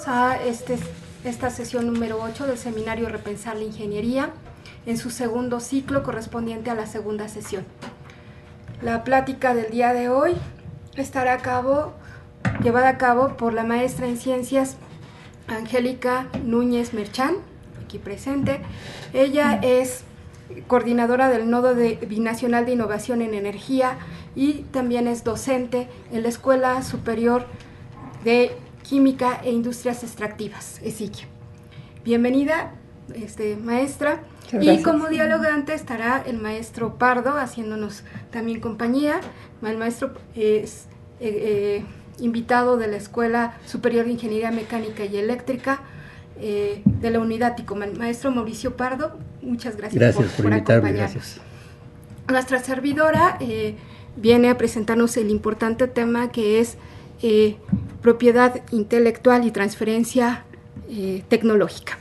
a esta sesión número 8 del seminario Repensar la Ingeniería, en su segundo ciclo correspondiente a la segunda sesión. La plática del día de hoy estará llevada a cabo por la maestra en Ciencias Angélica Núñez Merchán, aquí presente. Ella es coordinadora del Nodo Binacional de Innovación en Energía y también es docente en la Escuela Superior de Química e Industrias Extractivas, ESIQ. Bienvenida, maestra. Y como dialogante estará el maestro Pardo haciéndonos también compañía. El maestro es invitado de la Escuela Superior de Ingeniería Mecánica y Eléctrica de la Unidad Ticomán. Maestro Mauricio Pardo, muchas gracias por invitarme. Gracias. Nuestra servidora viene a presentarnos el importante tema que es propiedad intelectual y transferencia tecnológica.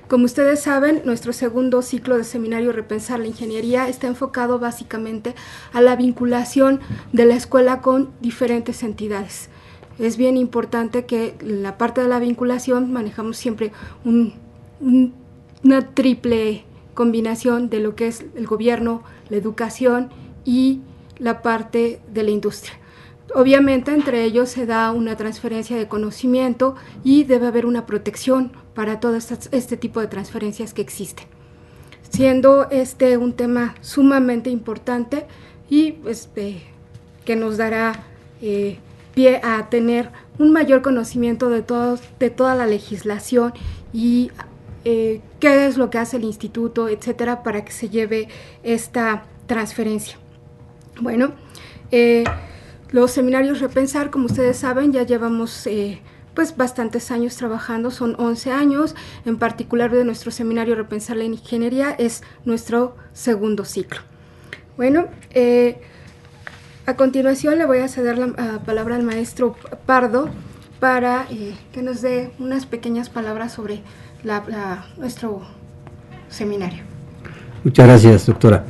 Como ustedes saben, nuestro segundo ciclo de seminario Repensar la Ingeniería está enfocado básicamente a la vinculación de la escuela con diferentes entidades. Es bien importante que en la parte de la vinculación manejamos siempre una triple combinación de lo que es el gobierno, la educación y la parte de la industria. Obviamente entre ellos se da una transferencia de conocimiento y debe haber una protección para todo este tipo de transferencias que existen. Siendo un tema sumamente importante y que nos dará pie a tener un mayor conocimiento de toda la legislación y qué es lo que hace el instituto, etcétera, para que se lleve esta transferencia. Bueno, los seminarios Repensar, como ustedes saben, ya llevamos bastantes años trabajando, son 11 años, en particular de nuestro seminario Repensar la Ingeniería, es nuestro segundo ciclo. Bueno, a continuación le voy a ceder la palabra al maestro Pardo para que nos dé unas pequeñas palabras sobre nuestro seminario. Muchas gracias, doctora.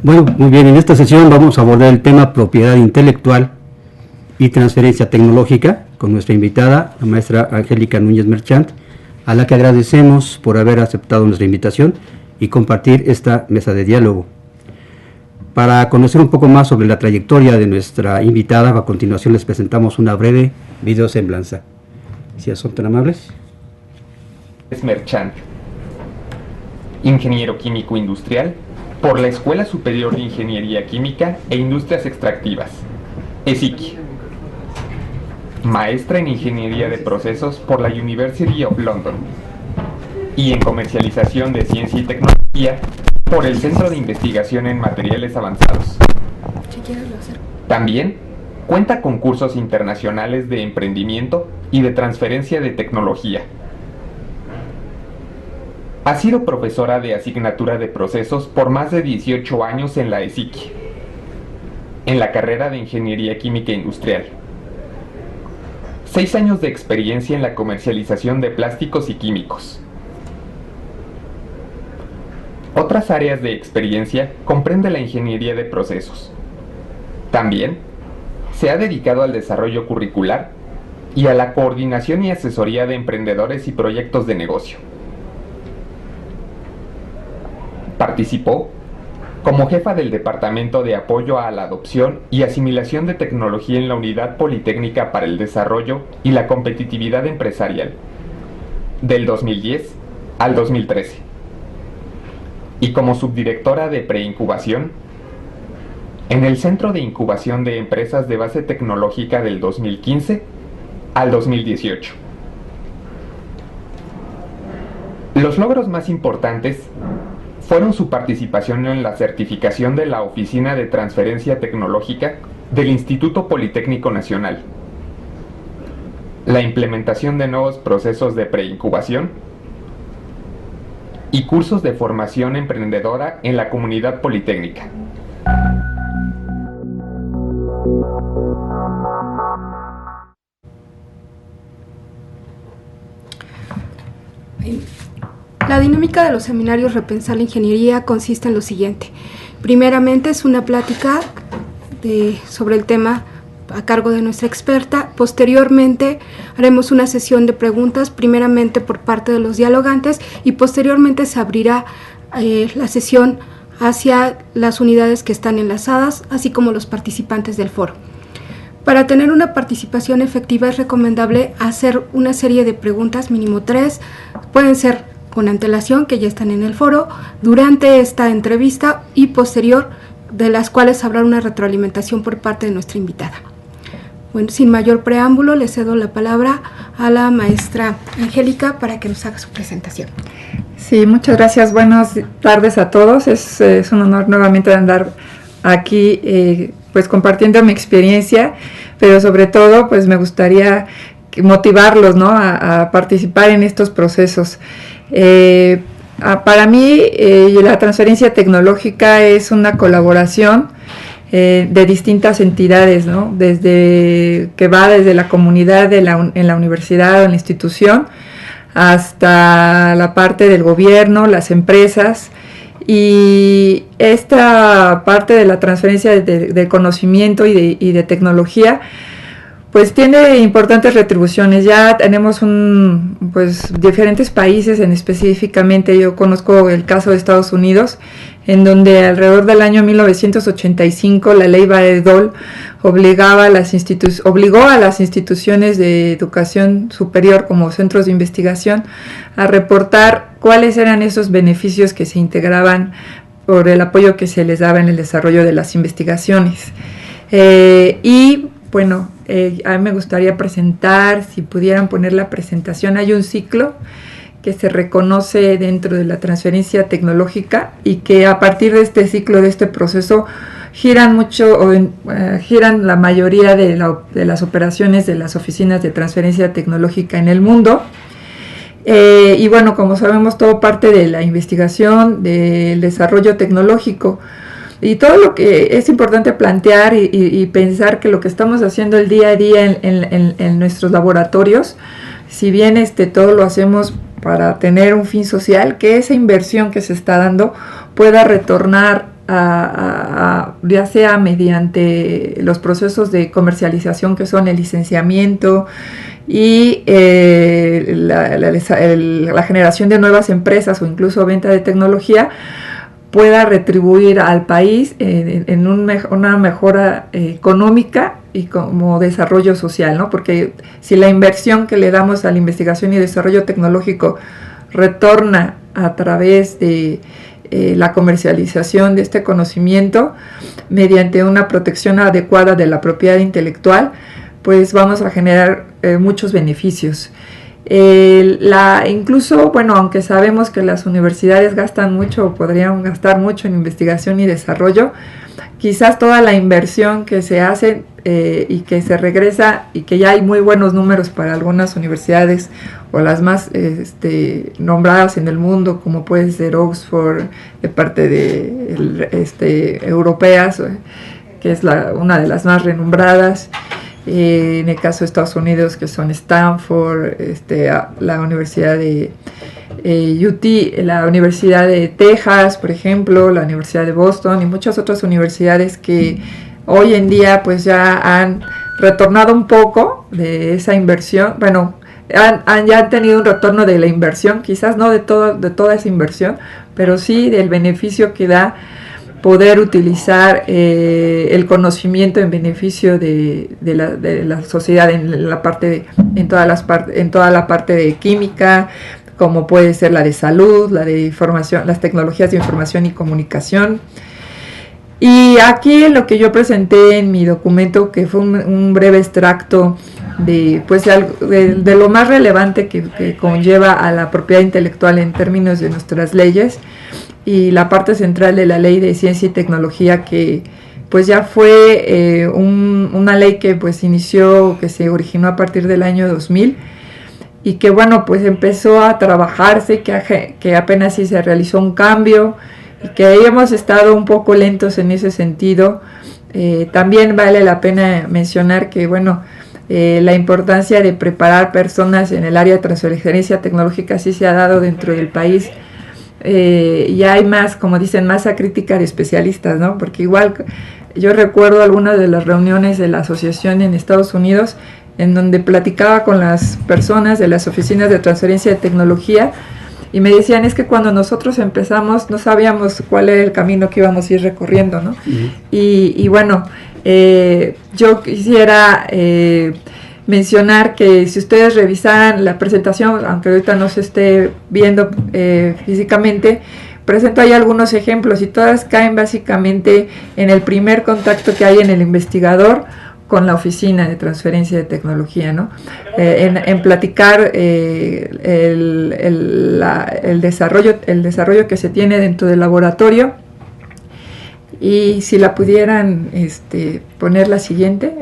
Bueno, muy bien, en esta sesión vamos a abordar el tema propiedad intelectual y transferencia tecnológica con nuestra invitada, la maestra Angélica Núñez Merchán, a la que agradecemos por haber aceptado nuestra invitación y compartir esta mesa de diálogo. Para conocer un poco más sobre la trayectoria de nuestra invitada, a continuación les presentamos una breve videosemblanza. Si son tan amables. Es Merchán, ingeniero químico industrial por la Escuela Superior de Ingeniería Química e Industrias Extractivas, ESIQ. Maestra en Ingeniería de Procesos por la University of London y en Comercialización de Ciencia y Tecnología por el Centro de Investigación en Materiales Avanzados. También cuenta con cursos internacionales de emprendimiento y de transferencia de tecnología. Ha sido profesora de asignatura de procesos por más de 18 años en la ESIQ, en la carrera de Ingeniería Química Industrial. 6 años de experiencia en la comercialización de plásticos y químicos. Otras áreas de experiencia comprende la ingeniería de procesos. También se ha dedicado al desarrollo curricular y a la coordinación y asesoría de emprendedores y proyectos de negocio. Participó como jefa del Departamento de Apoyo a la Adopción y Asimilación de Tecnología en la Unidad Politécnica para el Desarrollo y la Competitividad Empresarial, del 2010 al 2013, y como subdirectora de preincubación en el Centro de Incubación de Empresas de Base Tecnológica del 2015 al 2018. Los logros más importantes fueron su participación en la certificación de la Oficina de Transferencia Tecnológica del Instituto Politécnico Nacional, la implementación de nuevos procesos de preincubación y cursos de formación emprendedora en la comunidad politécnica. La dinámica de los seminarios Repensar la Ingeniería consiste en lo siguiente. Primeramente es una plática sobre el tema a cargo de nuestra experta. Posteriormente haremos una sesión de preguntas, primeramente por parte de los dialogantes, y posteriormente se abrirá la sesión hacia las unidades que están enlazadas, así como los participantes del foro. Para tener una participación efectiva es recomendable hacer una serie de preguntas, mínimo 3, pueden ser con antelación, que ya están en el foro, durante esta entrevista y posterior, de las cuales habrá una retroalimentación por parte de nuestra invitada. Bueno, sin mayor preámbulo, le cedo la palabra a la maestra Angélica para que nos haga su presentación. Sí, muchas gracias. Buenas tardes a todos. Es un honor nuevamente andar aquí pues compartiendo mi experiencia, pero sobre todo pues me gustaría motivarlos, ¿no?, a participar en estos procesos. Para mí la transferencia tecnológica es una colaboración de distintas entidades, ¿no?, desde la comunidad en la universidad o en la institución hasta la parte del gobierno, las empresas, y esta parte de la transferencia de conocimiento y de tecnología pues tiene importantes retribuciones. Ya tenemos diferentes países, específicamente yo conozco el caso de Estados Unidos, en donde alrededor del año 1985 la ley Bayh-Dole obligó a las instituciones de educación superior como centros de investigación a reportar cuáles eran esos beneficios que se integraban por el apoyo que se les daba en el desarrollo de las investigaciones. A mí me gustaría presentar, si pudieran poner la presentación, hay un ciclo que se reconoce dentro de la transferencia tecnológica y que a partir de este ciclo, de este proceso, giran la mayoría de las operaciones de las oficinas de transferencia tecnológica en el mundo. Y bueno, como sabemos, todo parte de la investigación, del desarrollo tecnológico. Y todo lo que es importante plantear y pensar que lo que estamos haciendo el día a día en nuestros laboratorios, si bien todo lo hacemos para tener un fin social, que esa inversión que se está dando pueda retornar ya sea mediante los procesos de comercialización que son el licenciamiento y la generación de nuevas empresas o incluso venta de tecnología, pueda retribuir al país en una mejora económica y como desarrollo social, ¿no? Porque si la inversión que le damos a la investigación y desarrollo tecnológico retorna a través de la comercialización de este conocimiento mediante una protección adecuada de la propiedad intelectual, pues vamos a generar muchos beneficios. Incluso, aunque sabemos que las universidades gastan mucho o podrían gastar mucho en investigación y desarrollo, quizás toda la inversión que se hace y que se regresa, y que ya hay muy buenos números para algunas universidades o las más nombradas en el mundo, como puede ser Oxford, de parte de europeas, que es una de las más renombradas. En el caso de Estados Unidos, que son Stanford, la Universidad de UT, la Universidad de Texas, por ejemplo, la Universidad de Boston y muchas otras universidades que hoy en día pues ya han retornado un poco de esa inversión. Ya han tenido un retorno de la inversión, quizás no de toda esa inversión, pero sí del beneficio que da poder utilizar el conocimiento en beneficio de la sociedad en toda la parte de química, como puede ser la de salud, la de información, las tecnologías de información y comunicación. Y aquí lo que yo presenté en mi documento, que fue un breve extracto de lo más relevante que conlleva a la propiedad intelectual en términos de nuestras leyes, y la parte central de la Ley de Ciencia y Tecnología, que pues ya fue una ley que que se originó a partir del año 2000, y que pues empezó a trabajarse, que apenas sí se realizó un cambio, y que ahí hemos estado un poco lentos en ese sentido. También vale la pena mencionar que la importancia de preparar personas en el área de transferencia tecnológica sí se ha dado dentro del país. Ya hay más, como dicen, masa crítica de especialistas, ¿no? Porque igual yo recuerdo algunas de las reuniones de la asociación en Estados Unidos, en donde platicaba con las personas de las oficinas de transferencia de tecnología, y me decían, es que cuando nosotros empezamos no sabíamos cuál era el camino que íbamos a ir recorriendo, ¿no? Y bueno, yo quisiera mencionar que si ustedes revisaran la presentación, aunque ahorita no se esté viendo físicamente, presento ahí algunos ejemplos y todas caen básicamente en el primer contacto que hay en el investigador con la oficina de transferencia de tecnología, ¿no? En platicar el desarrollo que se tiene dentro del laboratorio. Y si la pudieran poner la siguiente,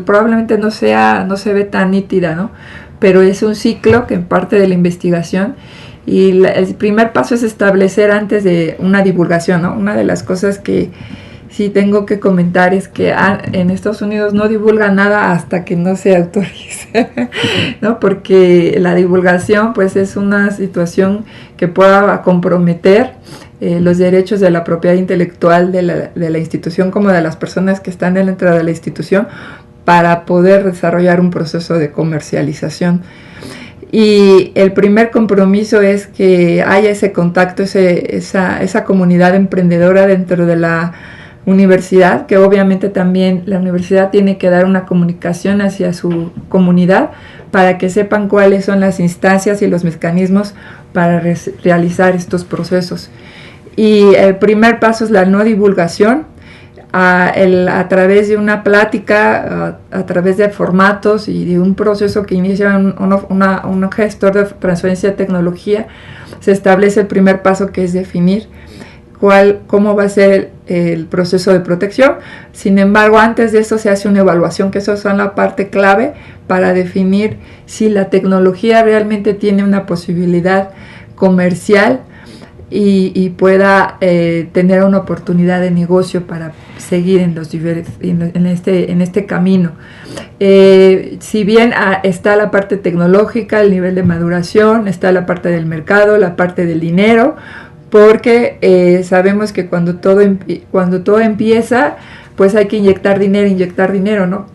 probablemente no se ve tan nítida, ¿no? Pero es un ciclo que en parte de la investigación, y el primer paso es establecer antes de una divulgación, ¿no? Una de las cosas que sí tengo que comentar es que en Estados Unidos no divulgan nada hasta que no se autorice, ¿no? Porque la divulgación pues es una situación que pueda comprometer los derechos de la propiedad intelectual de la institución, como de las personas que están en la entrada de la institución, para poder desarrollar un proceso de comercialización. Y el primer compromiso es que haya ese contacto, esa comunidad emprendedora dentro de la universidad, que obviamente también la universidad tiene que dar una comunicación hacia su comunidad para que sepan cuáles son las instancias y los mecanismos para realizar estos procesos. Y el primer paso es la no divulgación, a través de una plática, a través de formatos y de un proceso que inicia un gestor de transferencia de tecnología. Se establece el primer paso, que es definir cómo va a ser el proceso de protección. Sin embargo, antes de eso se hace una evaluación, que eso es la parte clave para definir si la tecnología realmente tiene una posibilidad comercial y pueda tener una oportunidad de negocio para seguir en este camino. Si bien está la parte tecnológica, el nivel de maduración, está la parte del mercado, la parte del dinero, porque sabemos que cuando todo empieza, pues hay que inyectar dinero, ¿no?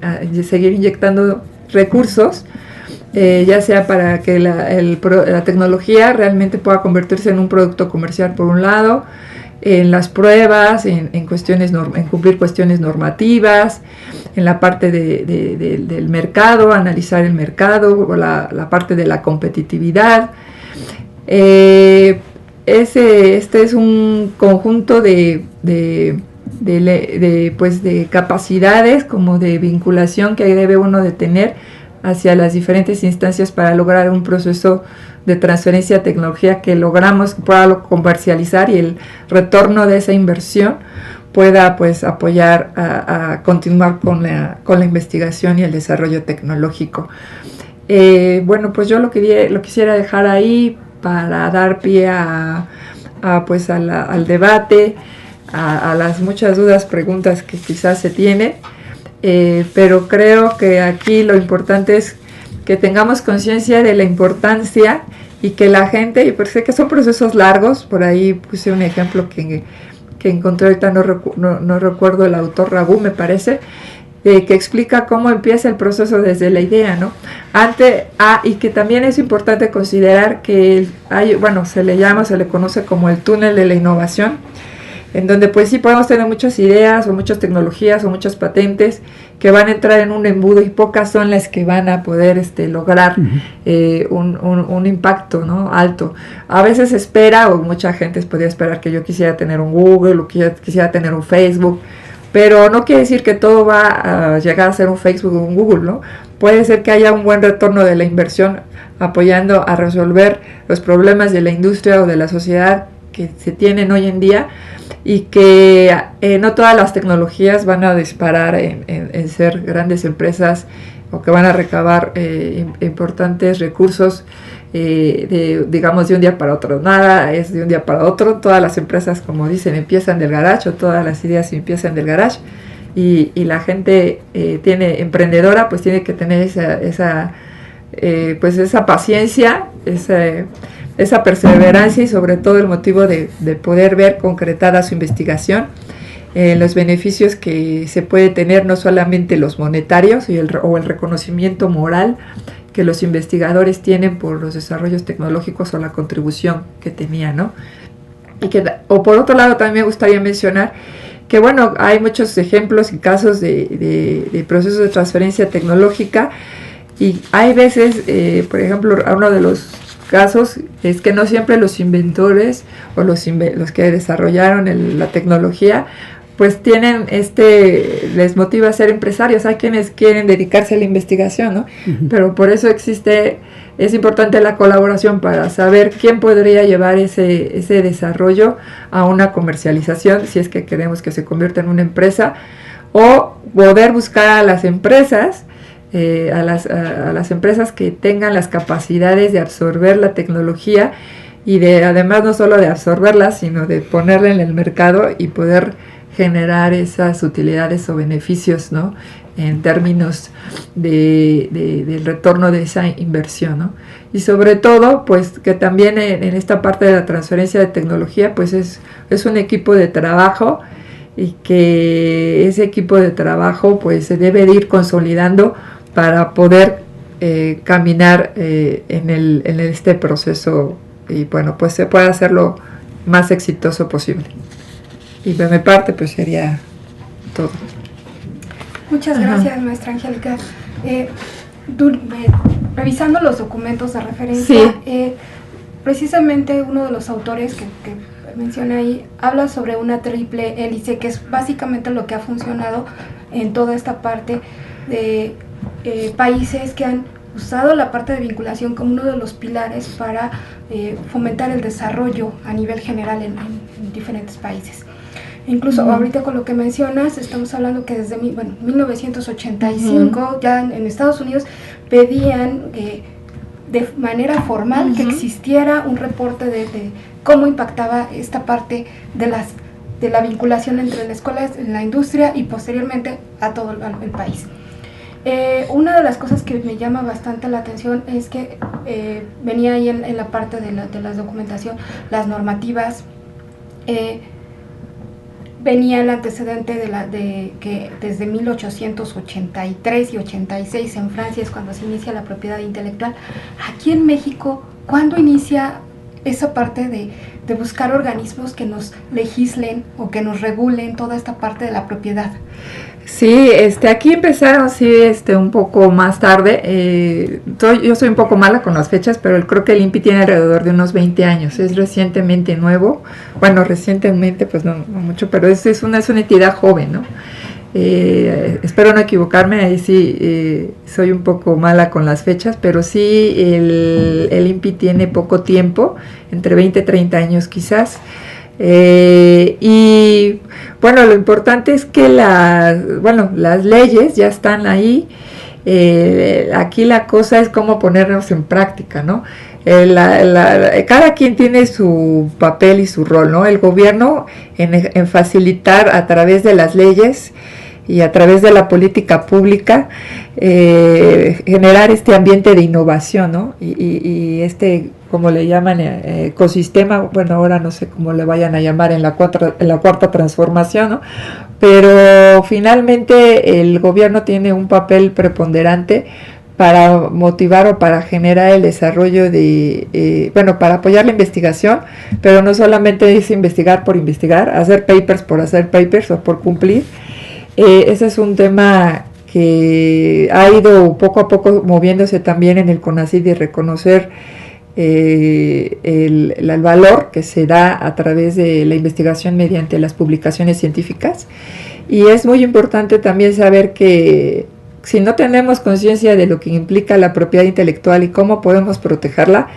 Seguir inyectando recursos, ya sea para que la tecnología realmente pueda convertirse en un producto comercial, por un lado, en las pruebas, en cumplir cuestiones normativas, en la parte del mercado, analizar el mercado, o la parte de la competitividad. Este es un conjunto de capacidades, como de vinculación, que debe uno de tener hacia las diferentes instancias para lograr un proceso de transferencia de tecnología que pueda comercializar, y el retorno de esa inversión pueda pues apoyar a continuar con la investigación y el desarrollo tecnológico. Bueno, pues yo lo quisiera dejar ahí para dar pie al debate, a las muchas dudas, preguntas que quizás se tienen. Pero creo que aquí lo importante es que tengamos conciencia de la importancia, y que la gente, y sé que son procesos largos. Por ahí puse un ejemplo que encontré, ahorita no recuerdo el autor, Ragú me parece, que explica cómo empieza el proceso desde la idea, ¿no? Y que también es importante considerar que se le conoce como el túnel de la innovación, en donde pues sí podemos tener muchas ideas o muchas tecnologías o muchas patentes que van a entrar en un embudo, y pocas son las que van a poder lograr un impacto, ¿no, alto. A veces mucha gente podría esperar que yo quisiera tener un Google, o que quisiera tener un Facebook, pero no quiere decir que todo va a llegar a ser un Facebook o un Google, ¿no? Puede ser que haya un buen retorno de la inversión apoyando a resolver los problemas de la industria o de la sociedad que se tienen hoy en día, y que no todas las tecnologías van a disparar en ser grandes empresas, o que van a recabar importantes recursos digamos de un día para otro. Nada es de un día para otro. Todas las empresas, como dicen, empiezan del garage, o todas las ideas empiezan del garage, y la gente emprendedora pues tiene que tener esa paciencia, esa perseverancia, y sobre todo el motivo de poder ver concretada su investigación los beneficios que se puede tener, no solamente los monetarios o el reconocimiento moral que los investigadores tienen por los desarrollos tecnológicos o la contribución que tenían, ¿no? O por otro lado también me gustaría mencionar que bueno, hay muchos ejemplos y casos de procesos de transferencia tecnológica, y hay veces, por ejemplo, uno de los casos es que no siempre los inventores o los que desarrollaron la tecnología pues les motiva a ser empresarios. Hay quienes quieren dedicarse a la investigación, ¿no? Uh-huh. Pero por eso es importante la colaboración para saber quién podría llevar ese desarrollo a una comercialización, si es que queremos que se convierta en una empresa, o poder buscar a las empresas, a las empresas que tengan las capacidades de absorber la tecnología y además no solo de absorberla, sino de ponerla en el mercado y poder generar esas utilidades o beneficios, ¿no? En términos del retorno de esa inversión, ¿no? Y sobre todo, pues que también en esta parte de la transferencia de tecnología, pues es un equipo de trabajo, y que ese equipo de trabajo pues se debe de ir consolidando para poder caminar en este proceso, y bueno, pues se puede hacer lo más exitoso posible. Y de mi parte, pues sería todo. Muchas gracias, maestra Angélica. Revisando los documentos de referencia, sí. Precisamente uno de los autores que menciona ahí habla sobre una triple hélice, que es básicamente lo que ha funcionado en toda esta parte de países que han usado la parte de vinculación como uno de los pilares para fomentar el desarrollo a nivel general en diferentes países. Incluso ahorita con lo que mencionas, estamos hablando que desde 1985 ya en Estados Unidos pedían de manera formal que existiera un reporte de cómo impactaba esta parte de la vinculación entre la escuela, la industria y posteriormente a todo el país. Una de las cosas que me llama bastante la atención es que venía ahí en la parte de la documentación, las normativas, venía el antecedente de que desde 1883 y 86 en Francia es cuando se inicia la propiedad intelectual. Aquí en México, ¿cuándo inicia esa parte de buscar organismos que nos legislen o que nos regulen toda esta parte de la propiedad? Sí, aquí empezaron, sí, un poco más tarde. Yo soy un poco mala con las fechas, pero creo que el INPI tiene alrededor de unos 20 años. Es recientemente nuevo. Bueno, recientemente, pues no mucho, pero es una entidad joven, ¿no? Espero no equivocarme, ahí sí soy un poco mala con las fechas, pero sí el INPI tiene poco tiempo, entre 20 y 30 años quizás. Y bueno, lo importante es que las leyes ya están ahí. Aquí la cosa es cómo ponernos en práctica, ¿no? Cada quien tiene su papel y su rol, ¿no? El gobierno en facilitar a través de las leyes y a través de la política pública generar este ambiente de innovación, ¿no? Y como le llaman, ecosistema, bueno, ahora no sé cómo le vayan a llamar en la cuarta transformación, ¿no? Pero finalmente el gobierno tiene un papel preponderante para motivar o para generar el desarrollo para apoyar la investigación, pero no solamente es investigar por investigar, hacer papers por hacer papers o por cumplir. Ese es un tema que ha ido poco a poco moviéndose también en el CONACYT, de reconocer el valor que se da a través de la investigación mediante las publicaciones científicas. Y es muy importante también saber que si no tenemos conciencia de lo que implica la propiedad intelectual y cómo podemos protegerla,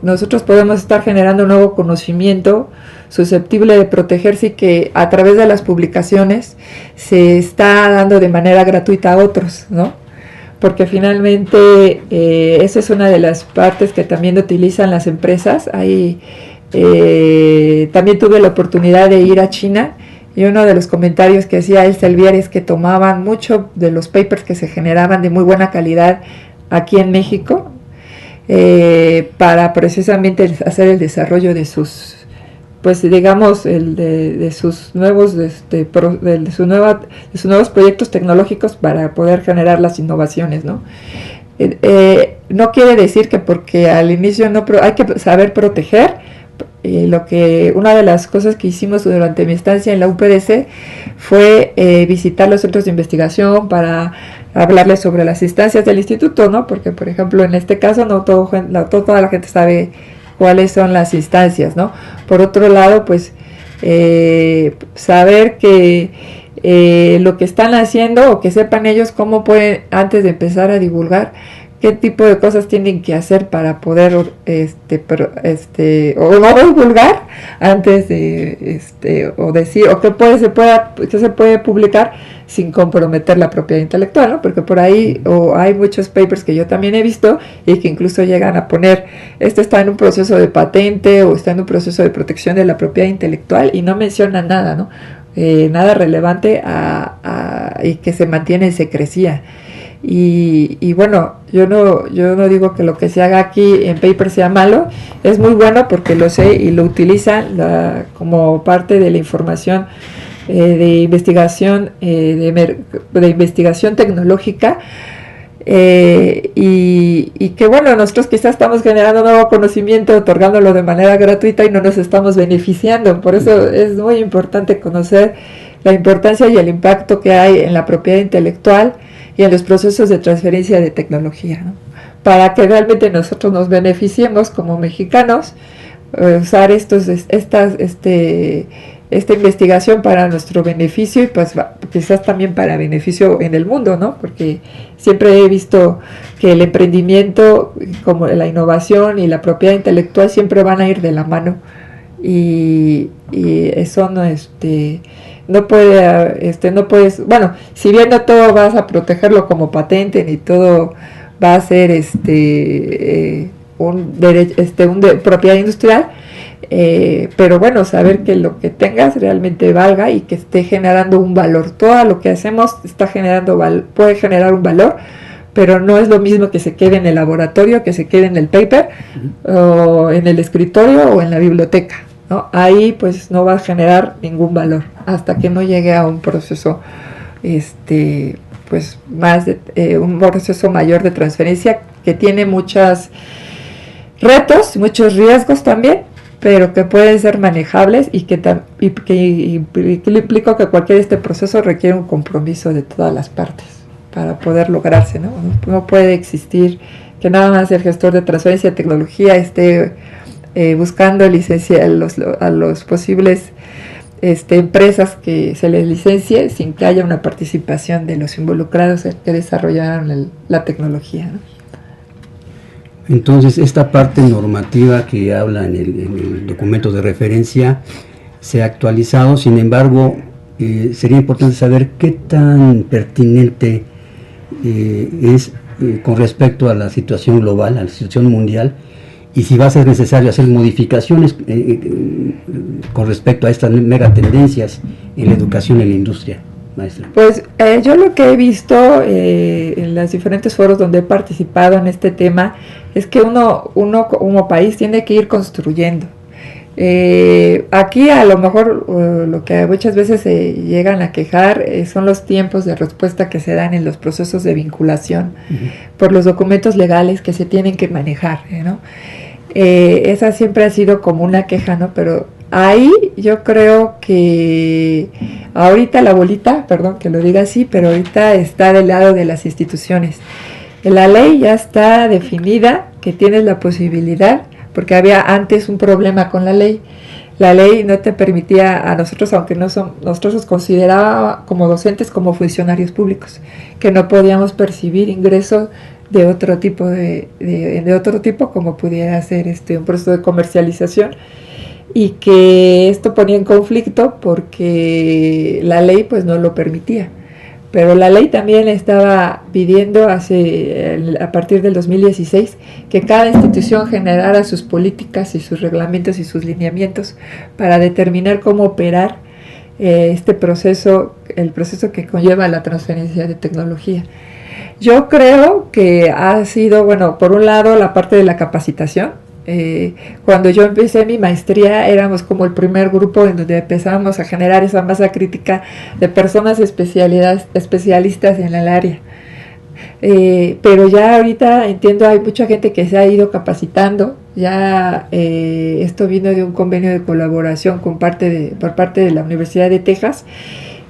nosotros podemos estar generando un nuevo conocimiento susceptible de protegerse, y que a través de las publicaciones se está dando de manera gratuita a otros, ¿no? Porque finalmente esa es una de las partes que también utilizan las empresas. Ahí también tuve la oportunidad de ir a China, y uno de los comentarios que hacía el Selvier es que tomaban mucho de los papers que se generaban de muy buena calidad aquí en México para precisamente hacer el desarrollo de sus pues digamos de sus nuevos de sus nuevos proyectos tecnológicos para poder generar las innovaciones, ¿no? No quiere decir que porque al inicio hay que saber proteger. Una de las cosas que hicimos durante mi estancia en la UPDC fue visitar los centros de investigación para hablarles sobre las instancias del instituto, ¿no? Porque, por ejemplo, en este caso no toda la gente sabe cuáles son las instancias, ¿no? Por otro lado, pues saber que lo que están haciendo, o que sepan ellos cómo pueden, antes de empezar a divulgar, qué tipo de cosas tienen que hacer para poder o no divulgar antes de o decir, o qué se puede publicar sin comprometer la propiedad intelectual, ¿no? Porque por ahí hay muchos papers que yo también he visto y que incluso llegan a poner, esto está en un proceso de patente o está en un proceso de protección de la propiedad intelectual, y no mencionan nada, ¿no? Nada relevante y que se mantiene en secrecía. Y bueno, yo no digo que lo que se haga aquí en paper sea malo, es muy bueno porque lo sé y lo utilizan como parte de la información de investigación de investigación tecnológica, y que bueno, nosotros quizás estamos generando nuevo conocimiento otorgándolo de manera gratuita y no nos estamos beneficiando. Por eso es muy importante conocer la importancia y el impacto que hay en la propiedad intelectual y en los procesos de transferencia de tecnología, ¿no? Para que realmente nosotros nos beneficiemos como mexicanos, usar esta investigación para nuestro beneficio y pues quizás también para beneficio en el mundo, ¿no? Porque siempre he visto que el emprendimiento, como la innovación y la propiedad intelectual, siempre van a ir de la mano, y eso no puedes, bueno, si bien no todo vas a protegerlo como patente, ni todo va a ser propiedad industrial, pero bueno, saber que lo que tengas realmente valga y que esté generando un valor. Todo lo que hacemos puede generar un valor, pero no es lo mismo que se quede en el laboratorio, que se quede en el paper, o en el escritorio o en la biblioteca, ¿no? Ahí pues no va a generar ningún valor hasta que no llegue a un proceso pues un proceso mayor de transferencia, que tiene muchos retos, muchos riesgos también, pero que pueden ser manejables y que implica que cualquier proceso requiere un compromiso de todas las partes para poder lograrse, ¿no? No puede existir que nada más el gestor de transferencia de tecnología esté buscando licencia a los posibles empresas que se les licencie sin que haya una participación de los involucrados que desarrollaron la tecnología, ¿no? Entonces, esta parte normativa que habla en el documento de referencia se ha actualizado. Sin embargo, sería importante saber qué tan pertinente es con respecto a la situación global, a la situación mundial, y si va a ser necesario hacer modificaciones con respecto a estas megatendencias en la educación y en la industria, maestra. Pues yo lo que he visto en los diferentes foros donde he participado en este tema es que uno como país tiene que ir construyendo. Aquí a lo mejor lo que muchas veces se llegan a quejar son los tiempos de respuesta que se dan en los procesos de vinculación por los documentos legales que se tienen que manejar, ¿no? Esa siempre ha sido como una queja, ¿no? Pero ahí yo creo que ahorita la bolita, perdón que lo diga así, pero ahorita está del lado de las instituciones. La ley ya está definida, que tienes la posibilidad, porque había antes un problema con la ley. La ley no te permitía a nosotros, aunque nosotros nos consideraba como docentes, como funcionarios públicos, que no podíamos percibir ingresos de otro tipo como pudiera ser un proceso de comercialización, y que esto ponía en conflicto porque la ley pues no lo permitía. Pero la ley también estaba pidiendo a partir del 2016 que cada institución generara sus políticas y sus reglamentos y sus lineamientos para determinar cómo operar el proceso que conlleva la transferencia de tecnología. Yo creo que ha sido, bueno, por un lado la parte de la capacitación, Cuando yo empecé mi maestría éramos como el primer grupo en donde empezábamos a generar esa masa crítica de personas especialistas en el área. Pero ya ahorita entiendo, hay mucha gente que se ha ido capacitando. Ya esto vino de un convenio de colaboración por parte de la Universidad de Texas,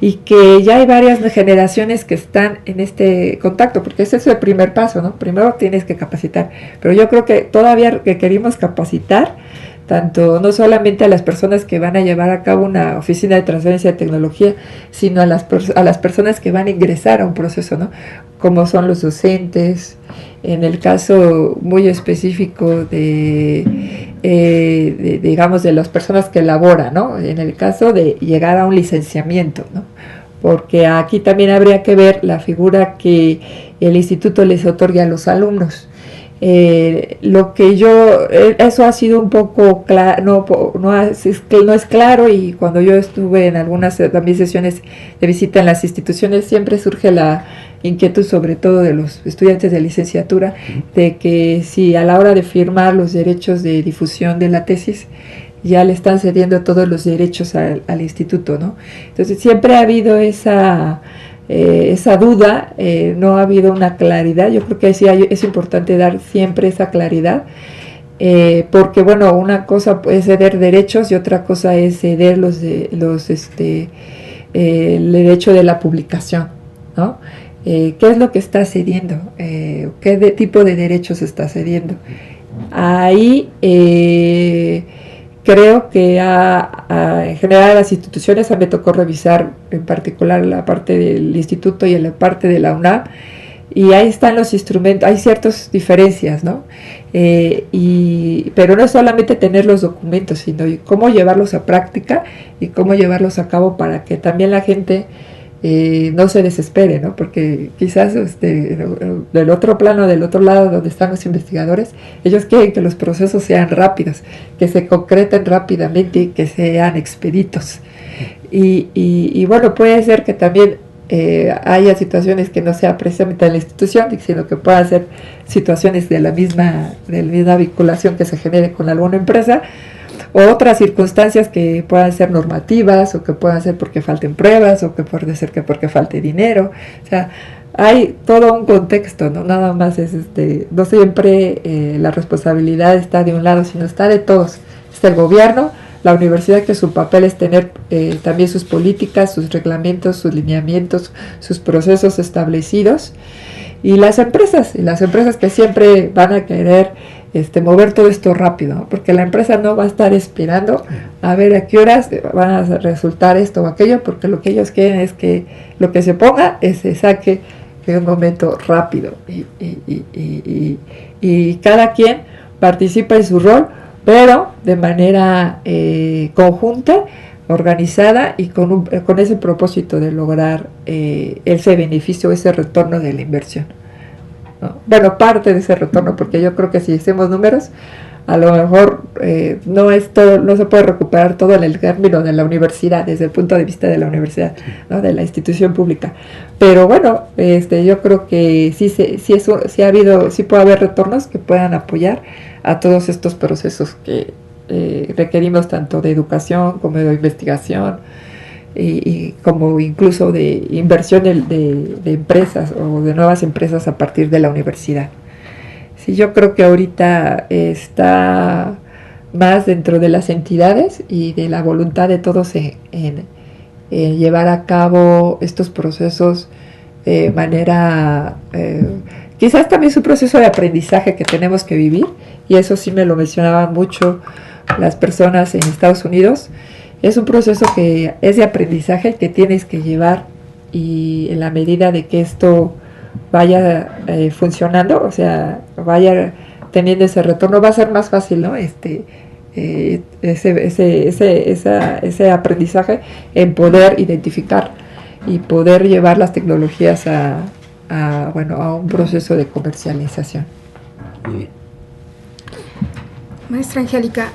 y que ya hay varias generaciones que están en este contacto, porque ese es el primer paso, ¿no? Primero tienes que capacitar, pero yo creo que todavía requerimos capacitar tanto no solamente a las personas que van a llevar a cabo una oficina de transferencia de tecnología, sino a las personas que van a ingresar a un proceso, ¿no? Como son los docentes, en el caso muy específico digamos, de las personas que elaboran, ¿no? En el caso de llegar a un licenciamiento, ¿no? Porque aquí también habría que ver la figura que el instituto les otorgue a los alumnos. Eso ha sido un poco claro, no es claro, y cuando yo estuve en algunas también sesiones de visita en las instituciones siempre surge la inquietud, sobre todo de los estudiantes de licenciatura, de que si a la hora de firmar los derechos de difusión de la tesis ya le están cediendo todos los derechos al instituto, ¿no? Entonces siempre ha habido esa duda, no ha habido una claridad. Yo creo que sí es importante dar siempre esa claridad, porque bueno, una cosa es ceder derechos y otra cosa es ceder el derecho de la publicación, ¿no? ¿Qué es lo que está cediendo? ¿Qué tipo de derechos está cediendo? Ahí creo que en general las instituciones, a mí me tocó revisar en particular la parte del instituto y en la parte de la UNAM, y ahí están los instrumentos, hay ciertas diferencias, ¿no? Pero no es solamente tener los documentos, sino cómo llevarlos a práctica y cómo llevarlos a cabo para que también la gente no se desespere, ¿no? Porque quizás del otro plano, del otro lado donde están los investigadores, ellos quieren que los procesos sean rápidos, que se concreten rápidamente y que sean expeditos. Y bueno, puede ser que también haya situaciones que no sea precisamente en la institución, sino que puedan ser situaciones de la misma vinculación que se genere con alguna empresa, o otras circunstancias que puedan ser normativas, o que puedan ser porque falten pruebas, o que puede ser que porque falte dinero. O sea, hay todo un contexto, no nada más es no siempre la responsabilidad está de un lado, sino está de todos. Está el gobierno, la universidad, que su papel es tener también sus políticas, sus reglamentos, sus lineamientos, sus procesos establecidos, y las empresas que siempre van a querer mover todo esto rápido, ¿no? Porque la empresa no va a estar esperando a ver a qué horas van a resultar esto o aquello, porque lo que ellos quieren es que lo que se ponga se saque en un momento rápido, y cada quien participa en su rol, pero de manera conjunta, organizada, y con ese propósito de lograr ese beneficio, ese retorno de la inversión, ¿no? Bueno, parte de ese retorno, porque yo creo que si hacemos números, a lo mejor no se puede recuperar todo en el término de la universidad, desde el punto de vista de la universidad, ¿no? De la institución pública. Pero bueno, yo creo que sí puede haber retornos que puedan apoyar a todos estos procesos que requerimos, tanto de educación como de investigación, y como incluso de inversión de empresas o de nuevas empresas a partir de la universidad. Sí, yo creo que ahorita está más dentro de las entidades y de la voluntad de todos en llevar a cabo estos procesos de manera, quizás también su proceso de aprendizaje que tenemos que vivir, y eso sí me lo mencionaban mucho las personas en Estados Unidos. Es un proceso que es de aprendizaje que tienes que llevar, y en la medida de que esto vaya funcionando, o sea, vaya teniendo ese retorno, va a ser más fácil, ¿no? Ese aprendizaje en poder identificar y poder llevar las tecnologías a un proceso de comercialización. Muy bien. Maestra Angélica,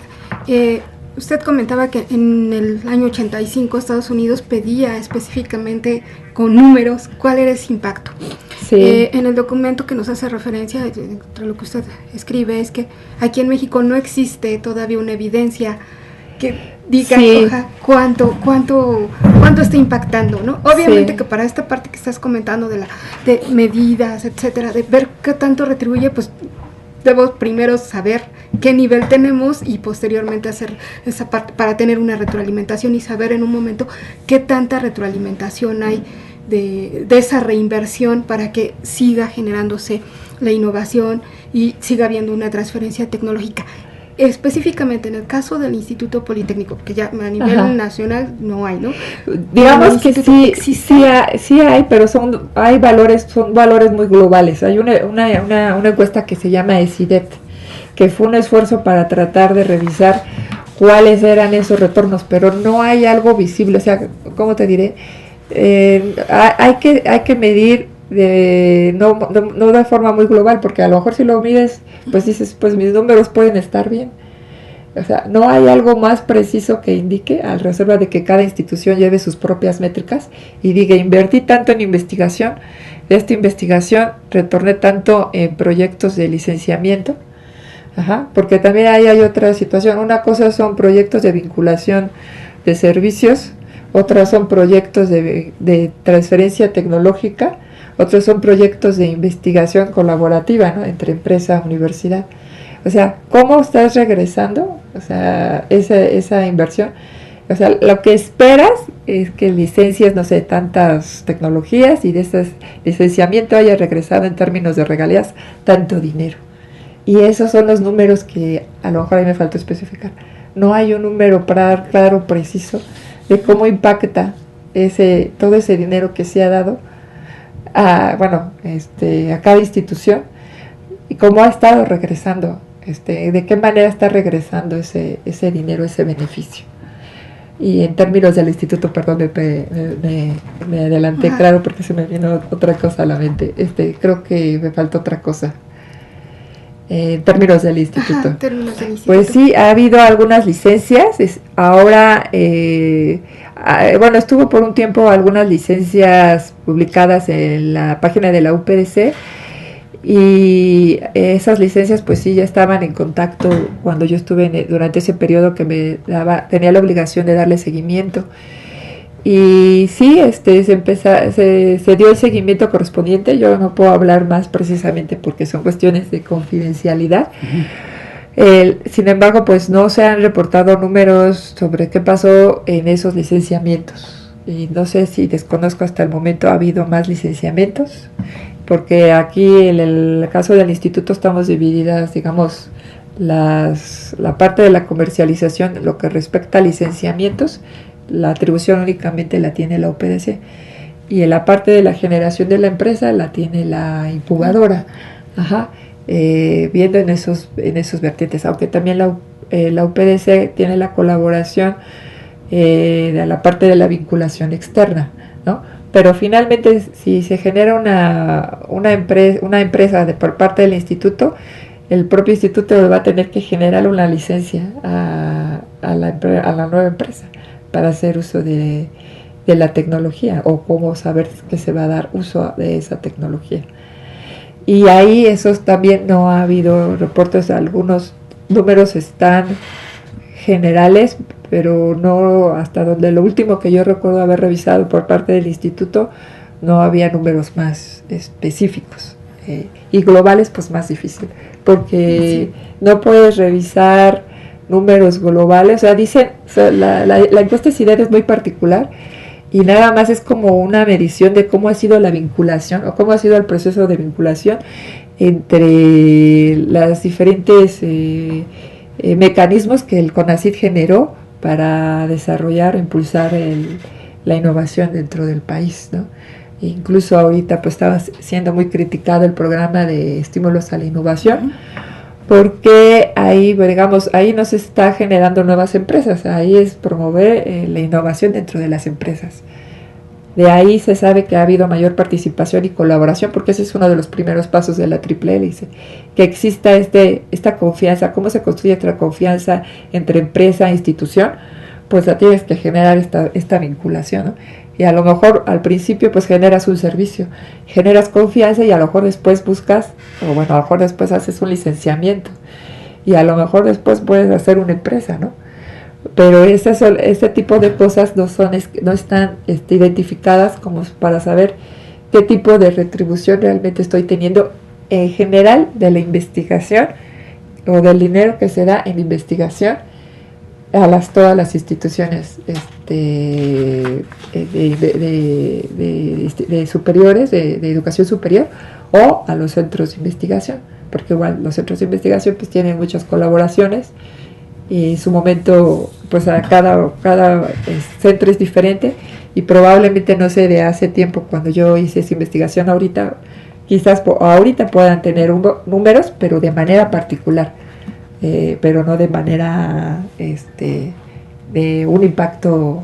usted comentaba que en el año 85 Estados Unidos pedía específicamente con números cuál era ese impacto. Sí. En el documento que nos hace referencia, entre lo que usted escribe, es que aquí en México no existe todavía una evidencia que diga Sí. cuánto está impactando, ¿no? Obviamente Sí. que para esta parte que estás comentando de medidas, etcétera, de ver qué tanto retribuye, pues debo primero saber qué nivel tenemos y posteriormente hacer esa parte para tener una retroalimentación y saber en un momento qué tanta retroalimentación hay de esa reinversión para que siga generándose la innovación y siga habiendo una transferencia tecnológica. Específicamente en el caso del Instituto Politécnico, que ya a nivel Ajá. nacional no hay, ¿no? Digamos que Instituto sí, existe. sí hay, pero son valores muy globales. Hay una encuesta que se llama ESIDET, que fue un esfuerzo para tratar de revisar cuáles eran esos retornos, pero no hay algo visible. O sea, ¿cómo te diré? Hay que medir no de forma muy global, porque a lo mejor si lo mides, pues dices, pues mis números pueden estar bien. O sea, no hay algo más preciso que indique, al reserva de que cada institución lleve sus propias métricas y diga, invertí tanto en investigación, de esta investigación retorné tanto en proyectos de licenciamiento. Ajá, porque también ahí hay otra situación. Una cosa son proyectos de vinculación de servicios, otras son proyectos de transferencia tecnológica, otros son proyectos de investigación colaborativa, ¿no? Entre empresa, universidad. O sea, ¿cómo estás regresando? O sea, esa inversión. O sea, lo que esperas es que licencias, no sé, tantas tecnologías y de ese licenciamiento haya regresado en términos de regalías tanto dinero. Y esos son los números que a lo mejor ahí me faltó especificar. No hay un número claro, preciso, de cómo impacta todo ese dinero que se ha dado a cada institución y cómo ha estado regresando, de qué manera está regresando ese dinero, ese beneficio. Y en términos del instituto, perdón, me adelanté, Ajá. claro, porque se me vino otra cosa a la mente. Creo que me faltó otra cosa. En términos del instituto. Ajá, en términos del instituto. Pues sí, ha habido algunas licencias. Ahora, estuvo por un tiempo algunas licencias publicadas en la página de la UPDC y esas licencias pues sí ya estaban en contacto cuando yo estuve durante ese periodo que tenía la obligación de darle seguimiento. Y sí, se dio el seguimiento correspondiente. Yo no puedo hablar más precisamente porque son cuestiones de confidencialidad. Sin embargo, pues no se han reportado números sobre qué pasó en esos licenciamientos. Y no sé si desconozco hasta el momento ha habido más licenciamientos, porque aquí en el caso del instituto estamos divididas, digamos, la parte de la comercialización, lo que respecta a licenciamientos, la atribución únicamente la tiene la UPDC, y en la parte de la generación de la empresa la tiene la incubadora. Ajá. Viendo en esos vertientes, aunque también la UPDC tiene la colaboración de la parte de la vinculación externa, ¿no? Pero finalmente si se genera una empresa por parte del instituto, el propio instituto va a tener que generar una licencia a la nueva empresa para hacer uso de la tecnología, o cómo saber que se va a dar uso de esa tecnología. Y ahí esos también no ha habido reportes, algunos números están generales, pero no hasta donde lo último que yo recuerdo haber revisado por parte del instituto, no había números más específicos. Y globales pues más difícil, porque sí, no puedes revisar números globales. O sea, dicen, la encuesta ESIDET es muy particular, y nada más es como una medición de cómo ha sido la vinculación o cómo ha sido el proceso de vinculación entre las diferentes mecanismos que el CONACYT generó para desarrollar o impulsar la innovación dentro del país, ¿no? Incluso ahorita pues estaba siendo muy criticado el programa de estímulos a la innovación, porque ahí, digamos, ahí no se está generando nuevas empresas, ahí es promover la innovación dentro de las empresas. De ahí se sabe que ha habido mayor participación y colaboración, porque ese es uno de los primeros pasos de la triple hélice, que exista esta confianza. ¿Cómo se construye esta confianza entre empresa e institución? Pues la tienes que generar esta vinculación, ¿no? Y a lo mejor al principio pues generas un servicio, generas confianza y a lo mejor después buscas, o bueno, a lo mejor después haces un licenciamiento y a lo mejor después puedes hacer una empresa, ¿no? Pero este tipo de cosas no están identificadas como para saber qué tipo de retribución realmente estoy teniendo en general de la investigación o del dinero que se da en investigación a todas las instituciones de superiores, de educación superior, o a los centros de investigación, porque igual los centros de investigación pues tienen muchas colaboraciones y en su momento pues a cada centro es diferente y probablemente, no sé, de hace tiempo cuando yo hice esa investigación, ahorita quizás ahorita puedan tener números, pero de manera particular, pero no de manera de un impacto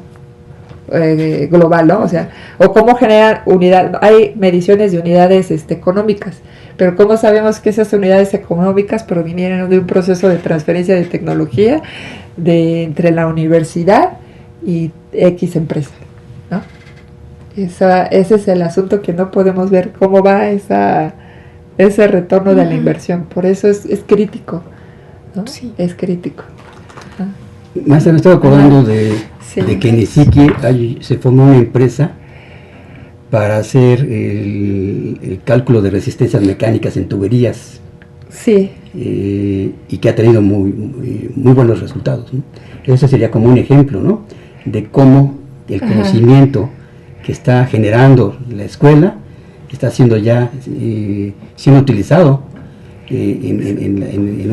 global, ¿no? O sea, o cómo generan unidades. Hay mediciones de unidades económicas, pero ¿cómo sabemos que esas unidades económicas provinieron de un proceso de transferencia de tecnología entre la universidad y X empresa, ¿no? Ese es el asunto que no podemos ver, cómo va ese retorno de la inversión. Por eso es crítico, ¿no? Sí. Es crítico. Maestra, me estaba acordando de que en Iquique se formó una empresa para hacer el cálculo de resistencias mecánicas en tuberías. Sí. Y que ha tenido muy buenos resultados, ¿no? Ese sería como un ejemplo, ¿no? De cómo el conocimiento que está generando la escuela está siendo ya siendo utilizado en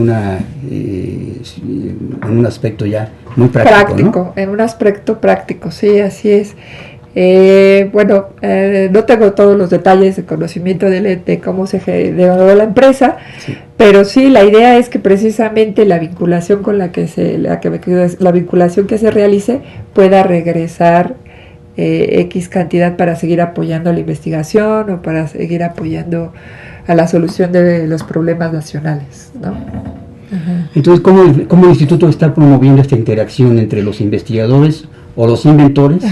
un aspecto ya muy práctico, ¿no? En un aspecto práctico, sí, así es. No tengo todos los detalles de conocimiento de cómo se generó la empresa, sí, pero sí, la idea es que precisamente la vinculación con la vinculación que se realice pueda regresar X cantidad para seguir apoyando la investigación o para seguir apoyando a la solución de los problemas nacionales, ¿no? Entonces, ¿cómo el instituto está promoviendo esta interacción entre los investigadores o los inventores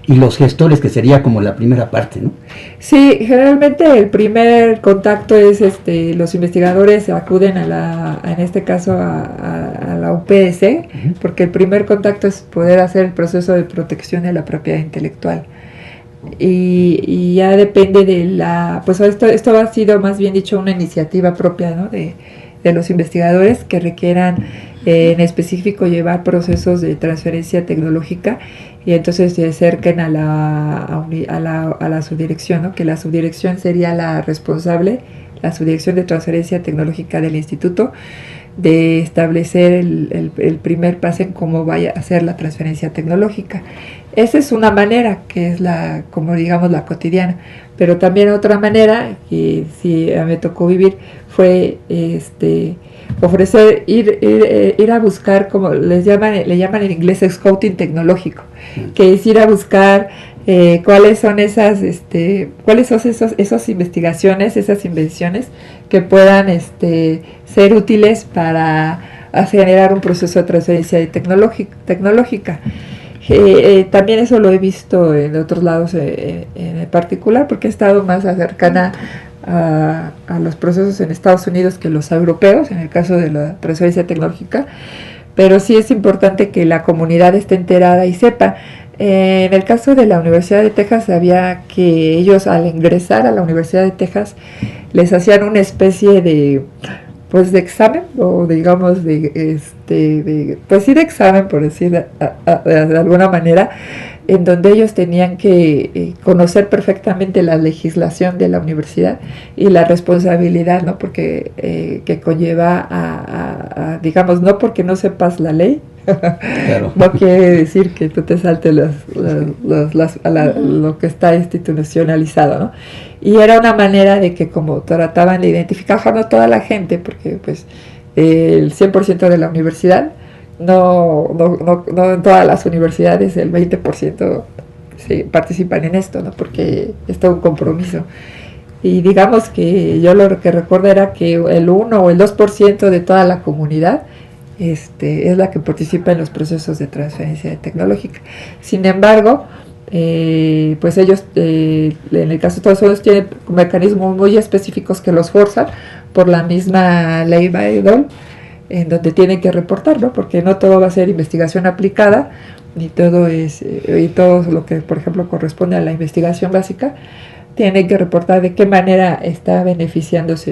y los gestores, que sería como la primera parte, ¿no? Sí, generalmente el primer contacto es los investigadores acuden en este caso a la UPS, porque el primer contacto es poder hacer el proceso de protección de la propiedad intelectual. Y ya depende pues esto ha sido más bien dicho una iniciativa propia, ¿no? de los investigadores que requieran en específico llevar procesos de transferencia tecnológica, y entonces se acerquen a la subdirección, ¿no? Que la subdirección sería la responsable, la subdirección de transferencia tecnológica del instituto, de establecer el primer paso en cómo vaya a hacer la transferencia tecnológica. Esa es una manera que es como digamos la cotidiana, pero también otra manera que sí me tocó vivir fue ofrecer ir a buscar, como le llaman en inglés, scouting tecnológico, que es ir a buscar cuáles son esas investigaciones, esas invenciones que puedan ser útiles para generar un proceso de transferencia tecnológica. También eso lo he visto en otros lados en particular, porque he estado más cercana a los procesos en Estados Unidos que los europeos, en el caso de la transferencia tecnológica, pero sí es importante que la comunidad esté enterada y sepa. En el caso de la Universidad de Texas, sabía que ellos al ingresar a la Universidad de Texas les hacían una especie de examen, o digamos de examen, por decir de alguna manera, en donde ellos tenían que conocer perfectamente la legislación de la universidad y la responsabilidad, ¿no? Porque que conlleva digamos, no porque no sepas la ley, claro. No quiere decir que tú te saltes lo que está institucionalizado, ¿no? Y era una manera de que, como trataban de identificar, no toda la gente, porque pues el 100% de la universidad, no en todas las universidades el 20% participan en esto, ¿no? Porque es todo un compromiso. Y digamos que yo lo que recuerdo era que el 1 o el 2% de toda la comunidad es la que participa en los procesos de transferencia tecnológica. Sin embargo, pues ellos, en el caso de Estados Unidos, tienen mecanismos muy específicos que los forzan por la misma ley Bayh-Dole, en donde tienen que reportar, ¿no? Porque no todo va a ser investigación aplicada, ni todo es, y todo lo que, por ejemplo, corresponde a la investigación básica, tienen que reportar de qué manera está beneficiándose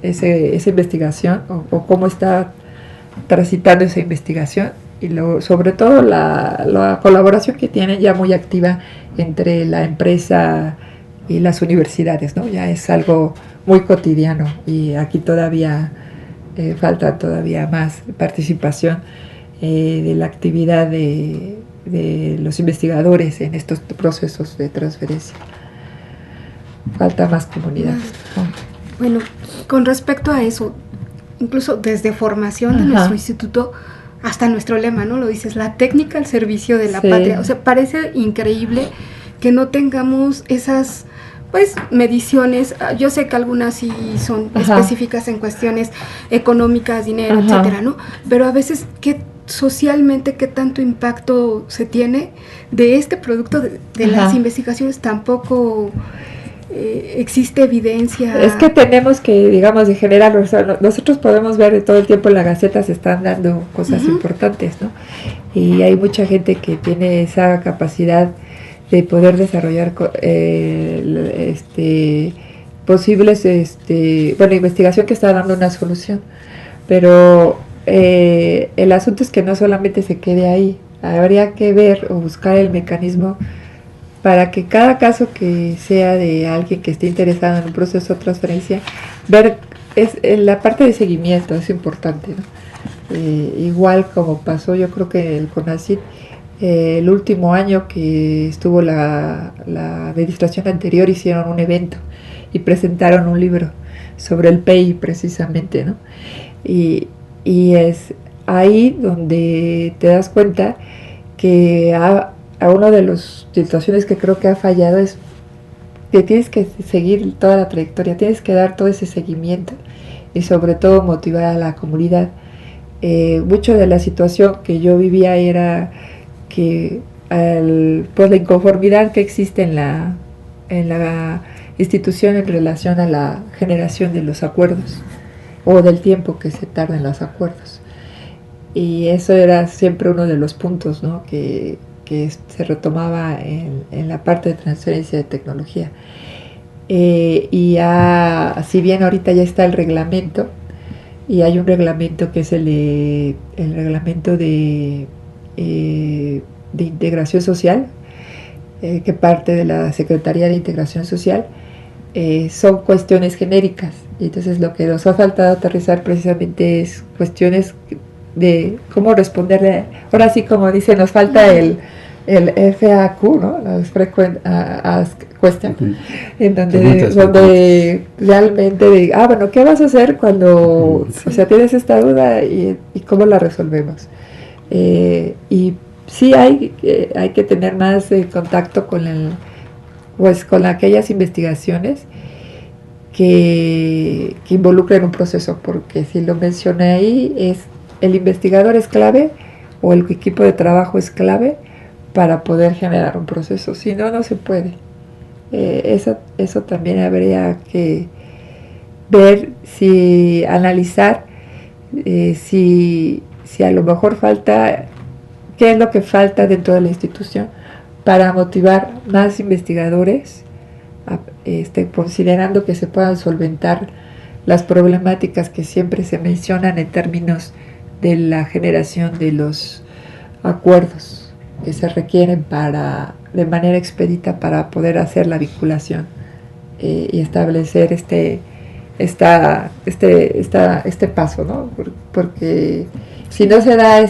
esa investigación o cómo está transitando esa investigación, y sobre todo la colaboración que tienen ya muy activa entre la empresa y las universidades, ¿no? Ya es algo muy cotidiano, y aquí todavía falta todavía más participación de la actividad de los investigadores en estos procesos de transferencia. Falta más comunidad. Bueno, con respecto a eso, incluso desde formación de nuestro instituto hasta nuestro lema, ¿no? Lo dices, la técnica al servicio de la patria. O sea, parece increíble que no tengamos esas, pues, mediciones. Yo sé que algunas sí son específicas en cuestiones económicas, dinero, etcétera, ¿no? Pero a veces, socialmente, ¿qué tanto impacto se tiene de este producto de las investigaciones? Tampoco existe evidencia. Es que tenemos que, digamos, de generar, o sea, nosotros podemos ver todo el tiempo en la Gaceta se están dando cosas importantes, ¿no? Y hay mucha gente que tiene esa capacidad de poder desarrollar posibles, investigación que está dando una solución. Pero el asunto es que no solamente se quede ahí, habría que ver o buscar el mecanismo para que cada caso que sea de alguien que esté interesado en un proceso de transferencia, ver la parte de seguimiento es importante, ¿no? Igual como pasó, yo creo que el CONACYT, el último año que estuvo la administración anterior, hicieron un evento y presentaron un libro sobre el PEI precisamente, ¿no? Y es ahí donde te das cuenta que a una de las situaciones que creo que ha fallado es que tienes que seguir toda la trayectoria, tienes que dar todo ese seguimiento y sobre todo motivar a la comunidad. Mucho de la situación que yo vivía era que pues la inconformidad que existe en la institución en relación a la generación de los acuerdos o del tiempo que se tarda en los acuerdos. Y eso era siempre uno de los puntos, ¿no? que se retomaba en la parte de transferencia de tecnología. Y si bien ahorita ya está el reglamento, y hay un reglamento que es el reglamento de integración social, que parte de la Secretaría de Integración Social, son cuestiones genéricas. Y entonces lo que nos ha faltado aterrizar precisamente es cuestiones de cómo responderle. Ahora sí, como dice, nos falta el FAQ, ¿no? Las Frequent Asked Questions, en donde realmente bueno, ¿qué vas a hacer cuando tienes esta duda y cómo la resolvemos? Y sí hay que tener más contacto con aquellas investigaciones que involucren un proceso, porque si lo mencioné ahí, el investigador es clave o el equipo de trabajo es clave para poder generar un proceso, si no, no se puede. Eso también habría que ver, analizar si a lo mejor falta, qué es lo que falta dentro de la institución para motivar más investigadores, considerando que se puedan solventar las problemáticas que siempre se mencionan en términos de la generación de los acuerdos que se requieren de manera expedita para poder hacer la vinculación y establecer este paso, ¿no? Porque si no se da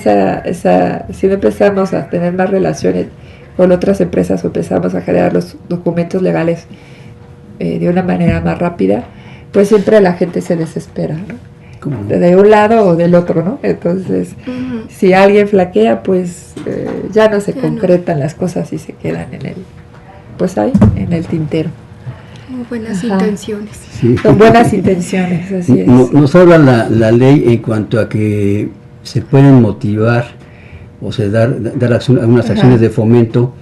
si no empezamos a tener más relaciones con otras empresas o empezamos a generar los documentos legales de una manera más rápida, pues siempre la gente se desespera, ¿no? De un lado o del otro, ¿no? Entonces, si alguien flaquea, pues ya no se concretan las cosas y se quedan en el tintero. Como buenas intenciones. Sí. Con buenas intenciones, así es. Nos habla la ley en cuanto a que se pueden motivar o se dar algunas acciones de fomento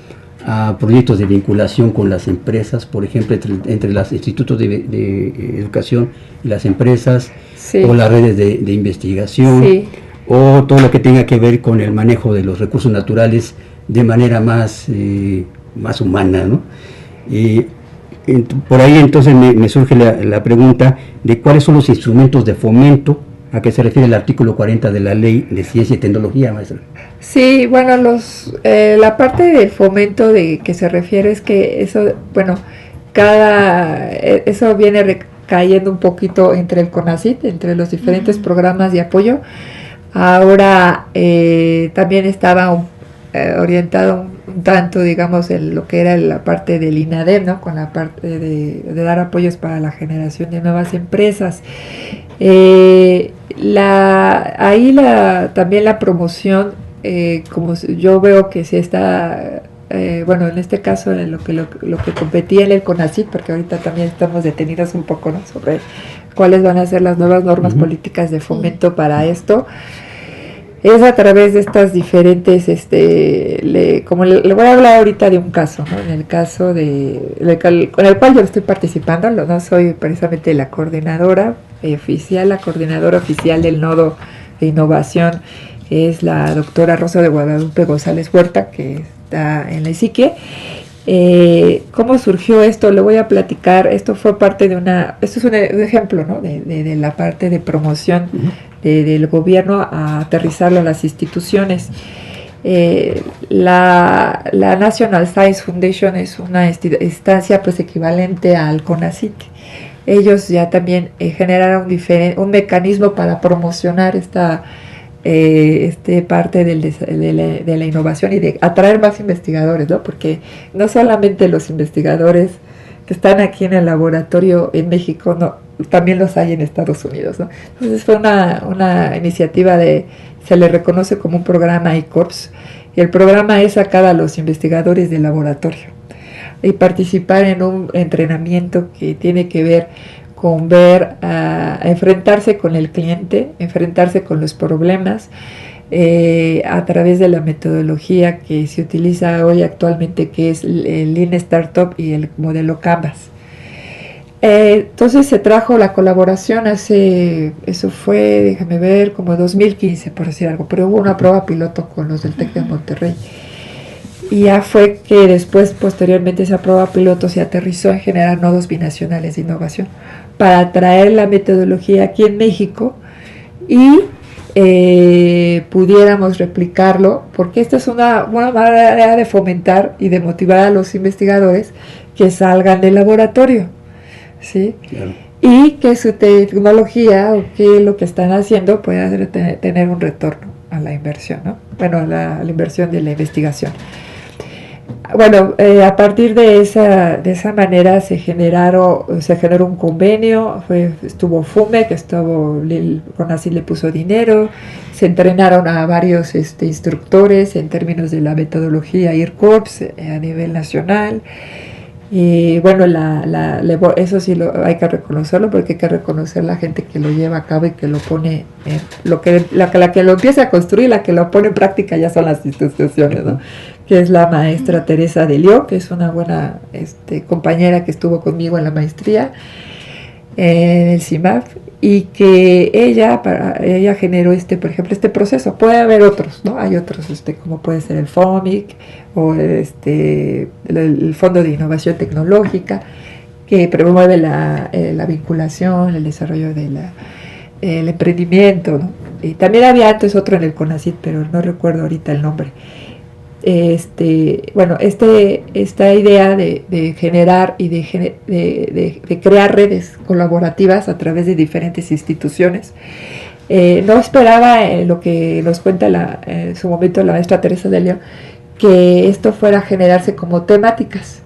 a proyectos de vinculación con las empresas, por ejemplo, entre los institutos de educación y las empresas, Sí. o las redes de investigación, Sí. o todo lo que tenga que ver con el manejo de los recursos naturales de manera más humana, ¿no? Por ahí entonces me surge la pregunta de cuáles son los instrumentos de fomento a que se refiere el artículo 40 de la Ley de Ciencia y Tecnología, maestra. Sí, bueno, la parte del fomento de que se refiere es que eso, bueno, eso viene recayendo un poquito entre el CONACYT, entre los diferentes programas de apoyo. Ahora también estaba orientado un tanto, digamos, en lo que era la parte del INADEM, ¿no? Con la parte de dar apoyos para la generación de nuevas empresas. También la promoción, como yo veo que se está, bueno, en este caso en lo que competía en el CONACYT, porque ahorita también estamos detenidos un poco, ¿no? Sobre cuáles van a ser las nuevas normas políticas de fomento para esto. Es a través de estas diferentes, como le voy a hablar ahorita de un caso, ¿no? En el caso con el cual yo estoy participando, no soy precisamente la coordinadora oficial del nodo de innovación, es la doctora Rosa de Guadalupe González Huerta, que está en la ISIQUE. ¿Cómo surgió esto? Le voy a platicar. Esto fue parte esto es un ejemplo, ¿no? de la parte de promoción del gobierno a aterrizarlo a las instituciones. La National Science Foundation es una instancia pues equivalente al CONACYT. Ellos ya también generaron un mecanismo para promocionar esta parte de la innovación y de atraer más investigadores, ¿no? Porque no solamente los investigadores que están aquí en el laboratorio en México, no, también los hay en Estados Unidos, ¿no? Entonces fue una iniciativa se le reconoce como un programa ICORPS, y el programa es sacar a los investigadores del laboratorio y participar en un entrenamiento que tiene que ver con enfrentarse con el cliente, enfrentarse con los problemas, a través de la metodología que se utiliza hoy actualmente, que es el Lean Startup y el modelo Canvas. Entonces se trajo la colaboración eso fue, déjame ver, como 2015, por decir algo, pero hubo una prueba piloto con los del TEC de Monterrey. Y ya fue que después, posteriormente, esa prueba piloto se aterrizó en generar nodos binacionales de innovación para traer la metodología aquí en México y pudiéramos replicarlo, porque esta es una manera de fomentar y de motivar a los investigadores que salgan del laboratorio, ¿sí? Claro. Y que su tecnología o que lo que están haciendo pueda tener un retorno a la inversión, ¿no? Bueno, a la inversión de la investigación. Bueno, a partir de esa manera se generó un convenio, estuvo FUME, que CONACYT le puso dinero, se entrenaron a varios instructores en términos de la metodología IRCORPS a nivel nacional. Y bueno, eso sí hay que reconocerlo, porque hay que reconocer la gente que lo lleva a cabo y que lo pone, la que lo empieza a construir, la que lo pone en práctica ya son las instituciones, ¿no? Que es la maestra Teresa Delio, que es una buena compañera que estuvo conmigo en la maestría en el CIMAF, y que ella generó por ejemplo, este proceso. Puede haber otros, ¿no? Hay otros, como puede ser el FOMIC o el Fondo de Innovación Tecnológica, que promueve la vinculación, el desarrollo del emprendimiento, ¿no? Y también había antes otro en el CONACYT, pero no recuerdo ahorita el nombre. Bueno, esta idea de generar y de crear redes colaborativas a través de diferentes instituciones. No esperaba, lo que nos cuenta en su momento la maestra Teresa de León, que esto fuera a generarse como temáticas,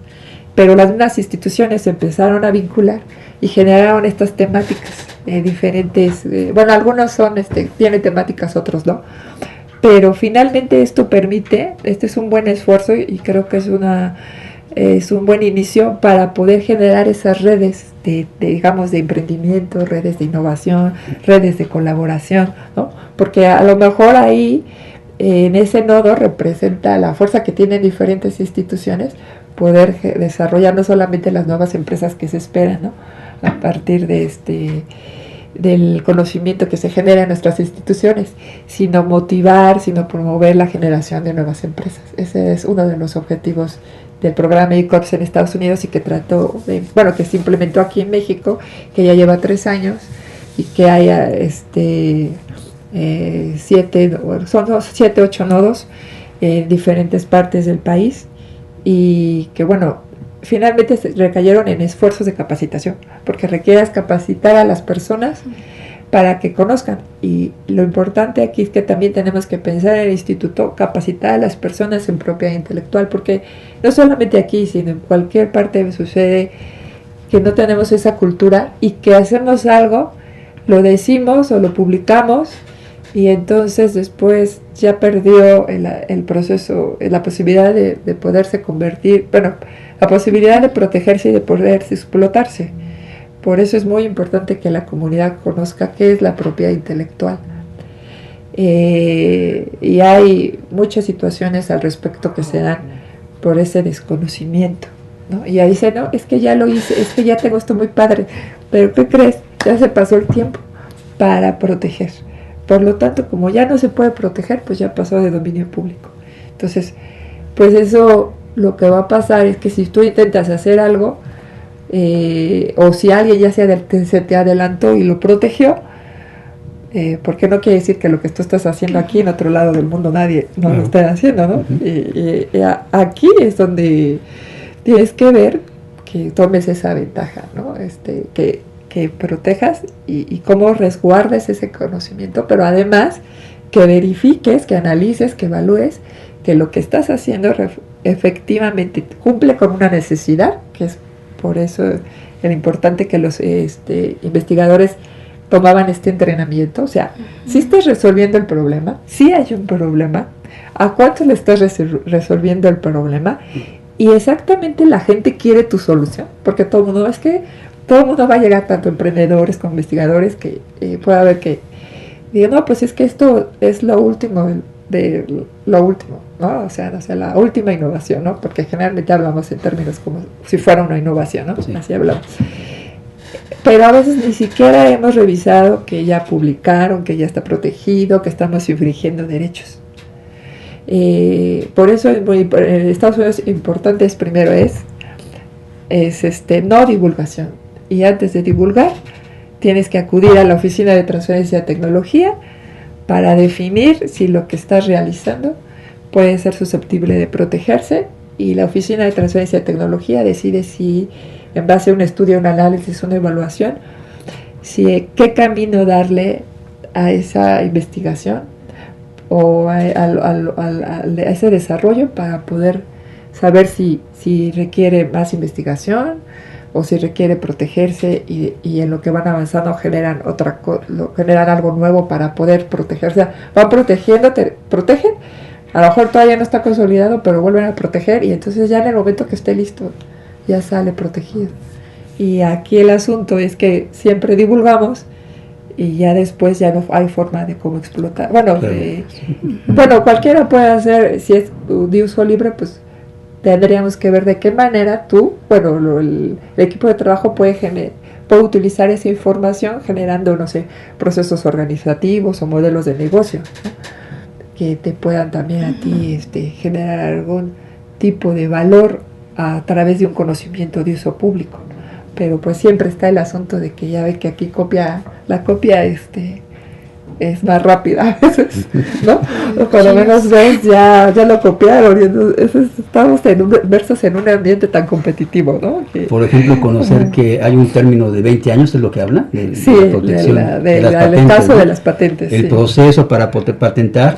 pero las mismas instituciones se empezaron a vincular y generaron estas temáticas diferentes. Bueno, algunos tienen temáticas, otros no. Pero finalmente esto permite, este es un buen esfuerzo y creo que es un buen inicio para poder generar esas redes digamos, de emprendimiento, redes de innovación, redes de colaboración, ¿no? Porque a lo mejor ahí en ese nodo representa la fuerza que tienen diferentes instituciones poder desarrollar no solamente las nuevas empresas que se esperan, ¿no? A partir de del conocimiento que se genera en nuestras instituciones, sino motivar, sino promover la generación de nuevas empresas. Ese es uno de los objetivos del programa ICOPS en Estados Unidos y que que se implementó aquí en México, que ya lleva 3 años y que haya 7, 8 nodos en diferentes partes del país y que finalmente recayeron en esfuerzos de capacitación, porque requieres capacitar a las personas para que conozcan. Y lo importante aquí es que también tenemos que pensar en el instituto, capacitar a las personas en propiedad intelectual, porque no solamente aquí, sino en cualquier parte sucede que no tenemos esa cultura y que hacemos algo, lo decimos o lo publicamos y entonces después ya perdió el proceso, la posibilidad de poderse convertir, la posibilidad de protegerse y de poderse explotarse. Por eso es muy importante que la comunidad conozca qué es la propiedad intelectual. Y hay muchas situaciones al respecto que se dan por ese desconocimiento, ¿no? Y ya dice, no, es que ya lo hice, es que ya tengo esto muy padre, pero ¿qué crees? Ya se pasó el tiempo para proteger. Por lo tanto, como ya no se puede proteger, pues ya pasó de dominio público. Entonces, pues eso lo que va a pasar es que si tú intentas hacer algo, o si alguien ya se te adelantó y lo protegió, porque no quiere decir que lo que tú estás haciendo aquí en otro lado del mundo nadie no lo esté haciendo, ¿no? Y aquí es donde tienes que ver que tomes esa ventaja, ¿no? Que protejas y cómo resguardes ese conocimiento, pero además que verifiques, que analices, que evalúes que lo que estás haciendo efectivamente cumple con una necesidad, que es por eso es importante que los investigadores tomaban este entrenamiento. O sea, si estás resolviendo el problema, si hay un problema, ¿a cuánto le estás resolviendo el problema? Y exactamente la gente quiere tu solución, porque todo el mundo va a llegar, tanto emprendedores como investigadores, que puede haber que digan, no, pues es que esto es lo último de lo último, ¿no? O sea, la última innovación, ¿no? Porque generalmente hablamos en términos como si fuera una innovación, ¿no? Sí. Así hablamos. Pero a veces ni siquiera hemos revisado que ya publicaron, que ya está protegido, que estamos infringiendo derechos. Por eso en Estados Unidos importante primero es no divulgación. Y antes de divulgar, tienes que acudir a la Oficina de Transferencia de Tecnología para definir si lo que estás realizando puede ser susceptible de protegerse, y la Oficina de Transferencia de Tecnología decide si, en base a un estudio, un análisis, una evaluación, qué camino darle a esa investigación o a ese desarrollo para poder saber si requiere más investigación o si requiere protegerse, y en lo que van avanzando generan algo nuevo para poder protegerse. Van protegiendo, protegen, a lo mejor todavía no está consolidado, pero vuelven a proteger, y entonces ya en el momento que esté listo, ya sale protegido. Y aquí el asunto es que siempre divulgamos, y ya después ya no hay forma de cómo explotar. Bueno, cualquiera puede hacer, si es de uso libre, pues tendríamos que ver de qué manera el equipo de trabajo puede utilizar esa información generando, procesos organizativos o modelos de negocio, ¿no? Que te puedan también a ti generar algún tipo de valor a través de un conocimiento de uso público. Pero pues siempre está el asunto de que ya ve que aquí la copia es más rápida a veces, ¿no? O cuando menos ves, ya lo copiaron, y entonces estamos inmersos en un ambiente tan competitivo, ¿no? Por ejemplo, conocer que hay un término de 20 años, es lo que habla, de la protección del caso, ¿no? De las patentes. El proceso para patentar,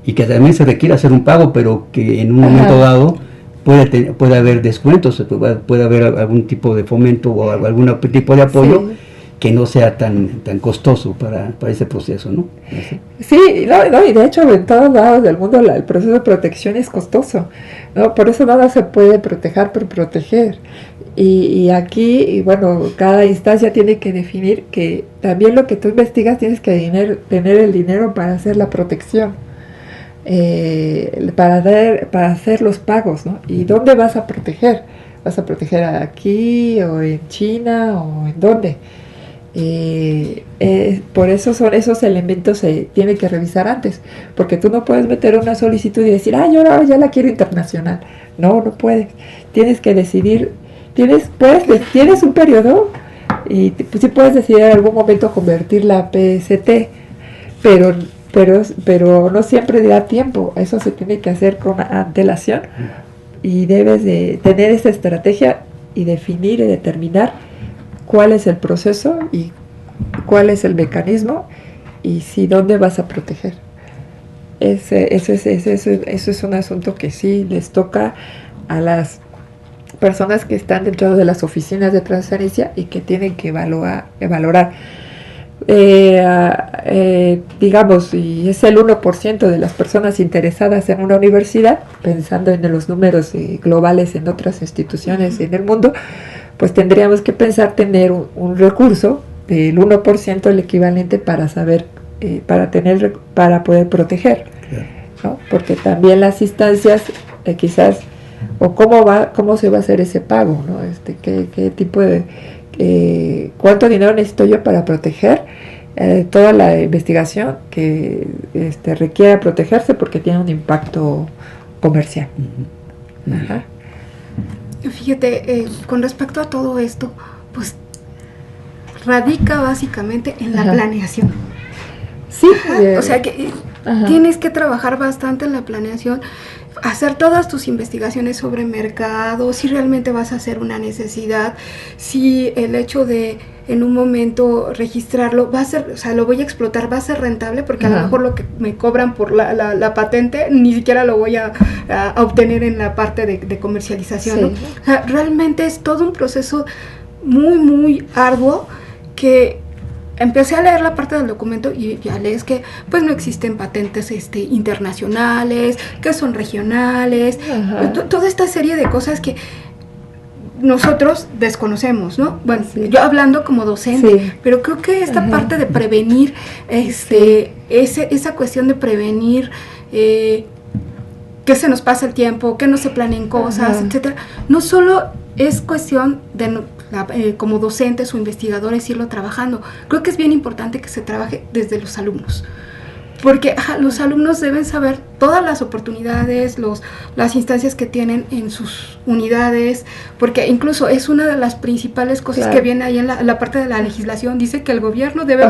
y que también se requiere hacer un pago, pero que en un momento dado puede haber descuentos, puede haber algún tipo de fomento o algún tipo de apoyo, sí, que no sea tan costoso para ese proceso, ¿no? Sí, y de hecho en todos lados del mundo el proceso de protección es costoso, ¿no? Por eso nada se puede proteger por proteger. Y aquí, cada instancia tiene que definir que también lo que tú investigas tienes que tener el dinero para hacer la protección. para hacer los pagos, ¿no? ¿Y dónde vas a proteger? ¿Vas a proteger aquí o en China o en dónde? Por eso son esos elementos se tienen que revisar antes, porque tú no puedes meter una solicitud y decir, yo ya la quiero internacional. No puedes. Tienes que decidir, tienes un periodo y pues, sí puedes decidir en algún momento convertir la PST, pero no siempre da tiempo. Eso se tiene que hacer con antelación y debes de tener esa estrategia y definir y determinar cuál es el proceso y cuál es el mecanismo y dónde vas a proteger. Eso es un asunto que sí les toca a las personas que están dentro de las oficinas de transferencia y que tienen que valorar. Digamos, y es el 1% de las personas interesadas en una universidad, pensando en los números globales en otras instituciones en el mundo, pues tendríamos que pensar tener un recurso del 1%, el equivalente para saber, para poder proteger, ¿no? Porque también las instancias, quizás, o cómo se va a hacer ese pago, ¿no? Qué tipo de, cuánto dinero necesito yo para proteger toda la investigación que requiera protegerse porque tiene un impacto comercial. Ajá. Fíjate, con respecto a todo esto, pues radica básicamente en la planeación. Sí. O sea que tienes que trabajar bastante en la planeación, hacer todas tus investigaciones sobre mercado, si realmente vas a hacer una necesidad, si el hecho de en un momento registrarlo va a ser, o sea, lo voy a explotar, va a ser rentable, porque a lo mejor lo que me cobran por la patente ni siquiera lo voy a obtener en la parte de comercialización, ¿no? O sea, realmente es todo un proceso muy, muy arduo que empecé a leer la parte del documento y ya lees que pues no existen patentes internacionales, que son regionales, toda esta serie de cosas que nosotros desconocemos, ¿no? Bueno, yo hablando como docente, pero creo que esta parte de prevenir, esa cuestión de prevenir que se nos pasa el tiempo, que no se planeen cosas, etcétera, no solo es cuestión de como docentes o investigadores irlo trabajando. Creo que es bien importante que se trabaje desde los alumnos, porque los alumnos deben saber todas las oportunidades, las instancias que tienen en sus unidades, porque incluso es una de las principales cosas que viene ahí en la parte de la legislación. Dice que el gobierno debe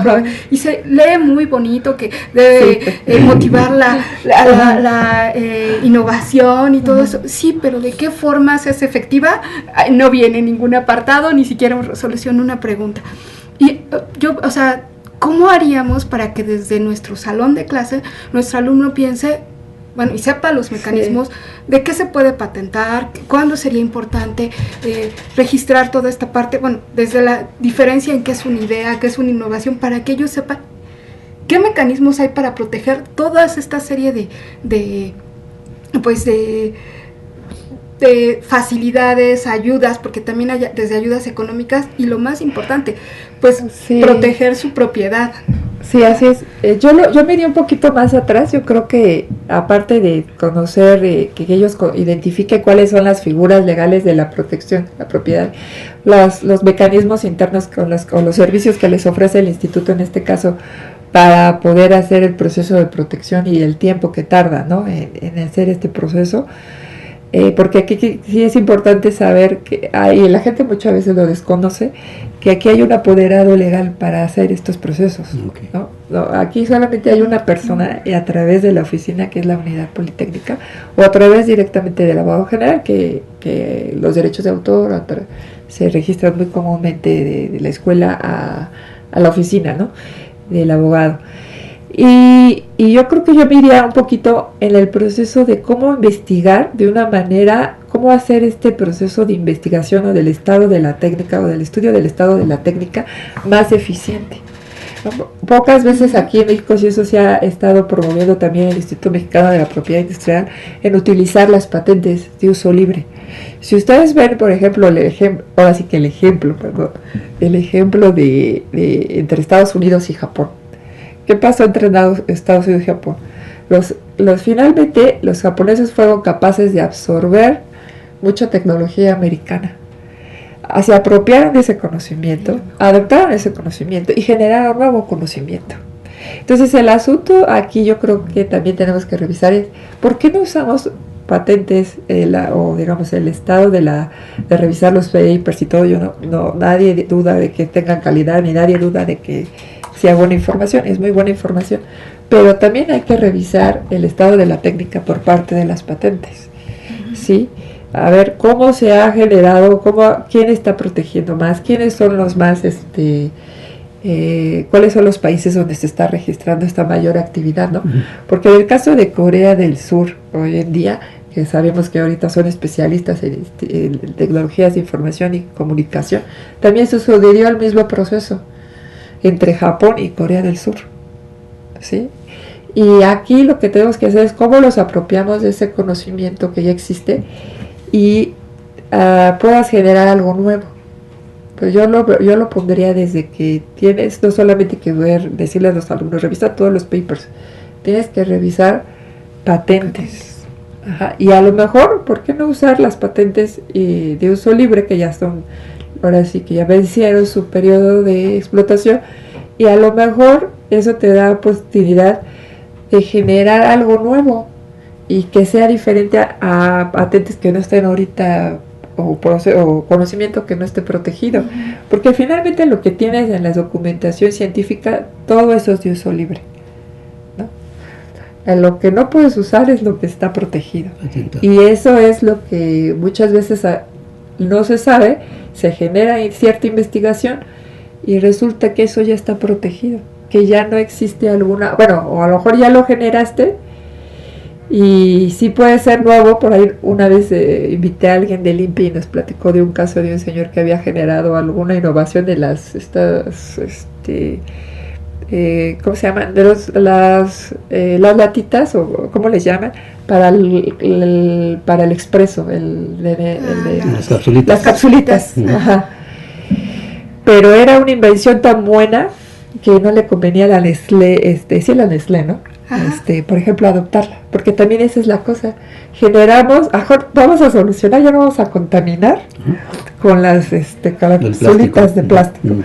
y se lee muy bonito que debe motivar la innovación y todo eso. Sí, pero ¿de qué forma se hace efectiva? No viene ningún apartado, ni siquiera soluciona una pregunta. Y yo, o sea, ¿cómo haríamos para que desde nuestro salón de clase nuestro alumno piense, bueno, y sepa los mecanismos de qué se puede patentar, cuándo sería importante registrar toda esta parte, bueno, desde la diferencia en qué es una idea, qué es una innovación, para que ellos sepan qué mecanismos hay para proteger toda esta serie de facilidades, ayudas, porque también hay desde ayudas económicas y lo más importante, pues proteger su propiedad. Sí, así es. Yo me iría un poquito más atrás. Yo creo que aparte de conocer, que ellos identifiquen cuáles son las figuras legales de la protección, la propiedad, los mecanismos internos con los servicios que les ofrece el instituto en este caso, para poder hacer el proceso de protección y el tiempo que tarda, ¿no?, en hacer este proceso. Porque aquí sí es importante saber que la gente muchas veces lo desconoce, que aquí hay un apoderado legal para hacer estos procesos, ¿no? Aquí solamente hay una persona a través de la oficina, que es la unidad politécnica, o a través directamente del abogado general, que los derechos de autor se registran muy comúnmente de la escuela a la oficina, ¿no?, del abogado. Y yo creo que yo me iría un poquito en el proceso de cómo investigar de una manera, cómo hacer este proceso de investigación o del estado de la técnica o del estudio del estado de la técnica más eficiente. Pocas veces aquí en México, sí, eso se ha estado promoviendo también el Instituto Mexicano de la Propiedad Industrial, en utilizar las patentes de uso libre. Si ustedes ven, por ejemplo, el ejemplo de entre Estados Unidos y Japón. ¿Qué pasó entre Estados Unidos y Japón? Finalmente los japoneses fueron capaces de absorber mucha tecnología americana. Se apropiaron de ese conocimiento, adoptaron ese conocimiento y generaron nuevo conocimiento. Entonces el asunto aquí yo creo que también tenemos que revisar es ¿por qué no usamos patentes o digamos el estado de revisar los papers y todo? Nadie duda de que tengan calidad, ni nadie duda de que sea buena información, es muy buena información, pero también hay que revisar el estado de la técnica por parte de las patentes, ¿sí? A ver cómo se ha generado, quién está protegiendo más, quiénes son los más, cuáles son los países donde se está registrando esta mayor actividad, ¿no? Porque en el caso de Corea del Sur, hoy en día, que sabemos que ahorita son especialistas en tecnologías de información y comunicación, también sucedió el mismo proceso entre Japón y Corea del Sur, ¿sí? Y aquí lo que tenemos que hacer es cómo los apropiamos de ese conocimiento que ya existe y puedas generar algo nuevo. Pues yo lo pondría desde que tienes, no solamente que decirle a los alumnos, revisa todos los papers, tienes que revisar patentes. Ajá. Y a lo mejor, ¿por qué no usar las patentes de uso libre que ya son, ahora sí que ya vencieron su periodo de explotación? Y a lo mejor eso te da posibilidad de generar algo nuevo y que sea diferente a patentes que no estén ahorita o conocimiento que no esté protegido, porque finalmente lo que tienes en la documentación científica, todo eso es de uso libre, ¿no? Lo que no puedes usar es lo que está protegido, y eso es lo que muchas veces no se sabe, se genera cierta investigación y resulta que eso ya está protegido, que ya no existe alguna, bueno, o a lo mejor ya lo generaste y sí puede ser nuevo. Por ahí una vez invité a alguien del INPI y nos platicó de un caso de un señor que había generado alguna innovación de las ¿cómo se llaman? De las latitas, o ¿cómo les llaman? Para el expreso, las capsulitas. Las capsulitas, ajá. Pero era una invención tan buena que no le convenía a la Nestlé, sí, la Nestlé, ¿no? Por ejemplo, adoptarla, porque también esa es la cosa. Generamos, vamos a solucionar, ya no vamos a contaminar con las capsulitas de plástico.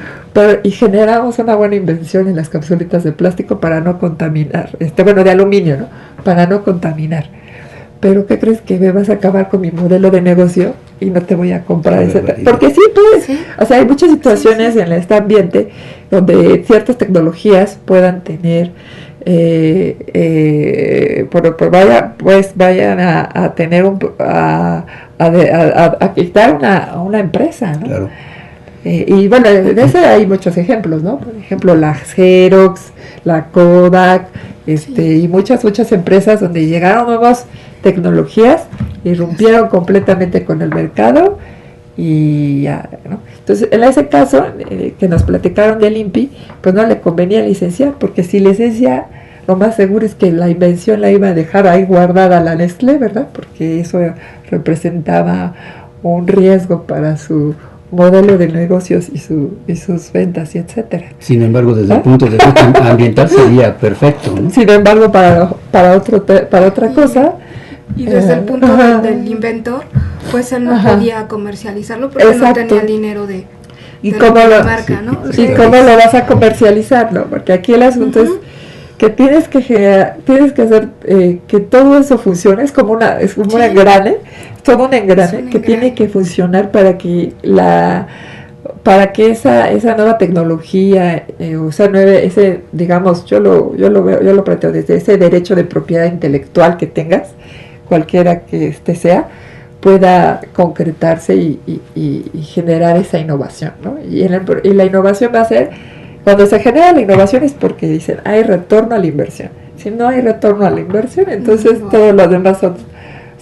Y generamos una buena invención en las capsulitas de plástico para no contaminar, de aluminio, ¿no? Para no contaminar. Pero ¿qué crees? Que me vas a acabar con mi modelo de negocio y no te voy a comprar ese. Porque sí, pues, ¿sí? O sea, hay muchas situaciones en este ambiente donde ciertas tecnologías puedan tener, vayan a tener a quitar una empresa, ¿no? Claro. Y bueno, de eso hay muchos ejemplos, ¿no? Por ejemplo, la Xerox, la Kodak, y muchas empresas donde llegaron nuevas tecnologías, irrumpieron completamente con el mercado y ya, ¿no? Entonces, en ese caso, que nos platicaron del INPI, pues no le convenía licenciar, porque si licencia, lo más seguro es que la invención la iba a dejar ahí guardada la Nestlé, ¿verdad? Porque eso representaba un riesgo para su modelo de negocios y sus ventas y etcétera. Sin embargo, desde el punto de vista ambiental sería perfecto, ¿no? Sin embargo, para otra cosa. Y desde el punto del inventor, pues él no podía comercializarlo porque no tenía el dinero de la marca, ¿no? ¿Y cómo lo vas a comercializar, no? Porque aquí el asunto es que tienes que hacer que todo eso funcione. Es como un engrane, todo un engrane que tiene que funcionar para que esa nueva tecnología, digamos, yo lo planteo desde ese derecho de propiedad intelectual que tengas, cualquiera que sea, pueda concretarse y generar esa innovación, ¿no? Y la innovación va a ser, cuando se genera la innovación es porque dicen, hay retorno a la inversión. Si no hay retorno a la inversión, entonces todo lo demás son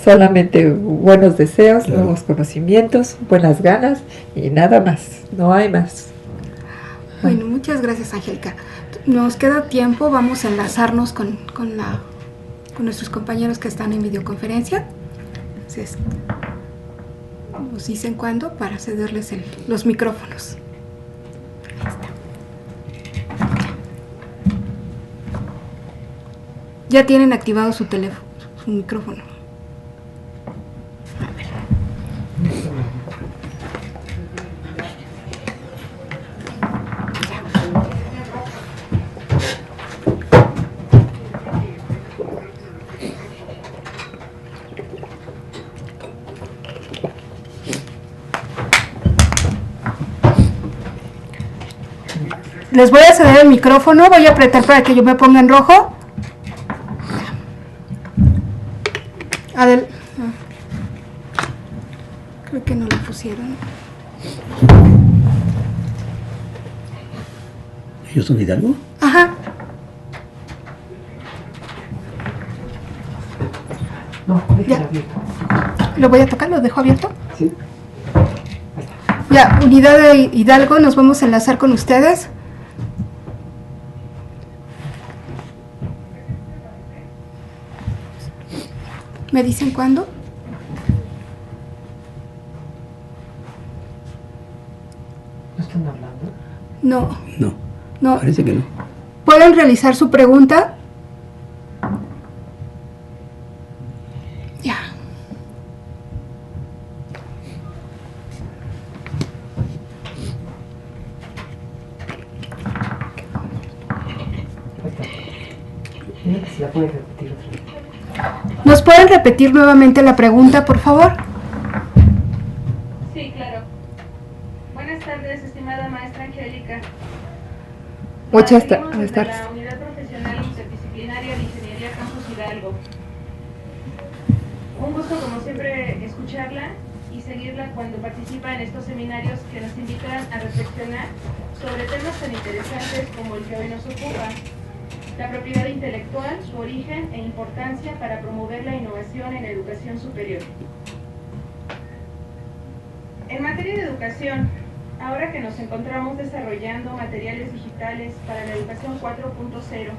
solamente buenos deseos, nuevos conocimientos, buenas ganas y nada más, no hay más. Bueno, muchas gracias, Angélica. Nos queda tiempo, vamos a enlazarnos con nuestros compañeros que están en videoconferencia. Entonces, nos dicen cuándo para cederles los micrófonos. Ahí está. Ya tienen activado su teléfono, su micrófono. A ver. Les voy a ceder el micrófono, voy a apretar para que yo me ponga en rojo. Creo que no lo pusieron. ¿Ellos son Hidalgo? Ajá. No, déjalo Ya. abierto. ¿Lo voy a tocar? ¿Lo dejo abierto? Sí. Ya, Unidad de Hidalgo, nos vamos a enlazar con ustedes. ¿Me dicen cuándo? ¿No están hablando? No, No, no. parece que no. ¿Pueden realizar su pregunta? Ya. Ahí está. Dime que si la puedes repetir otra vez. ¿Nos pueden repetir nuevamente la pregunta, por favor? Sí, claro. Buenas tardes, estimada maestra Angélica. Muchas Seguimos buenas desde tardes. la Unidad Profesional Interdisciplinaria de Ingeniería Campus Hidalgo. Un gusto, como siempre, escucharla y seguirla cuando participa en estos seminarios que nos invitan a reflexionar sobre temas tan interesantes como el que hoy nos ocupa: la propiedad intelectual, su origen e importancia para promover la innovación en la educación superior. En materia de educación, ahora que nos encontramos desarrollando materiales digitales para la educación 4.0,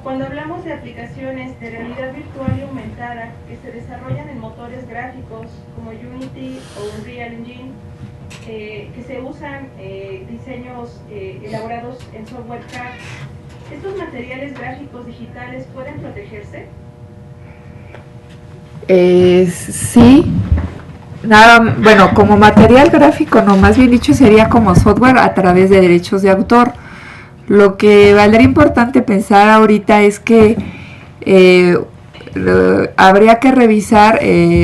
cuando hablamos de aplicaciones de realidad virtual y aumentada que se desarrollan en motores gráficos como Unity o Unreal Engine, que se usan diseños elaborados en software CAD, ¿estos materiales gráficos digitales pueden protegerse? Sí. Nada, bueno, como material gráfico, no, más bien dicho sería como software a través de derechos de autor. Lo que valdría importante pensar ahorita es que habría que revisar,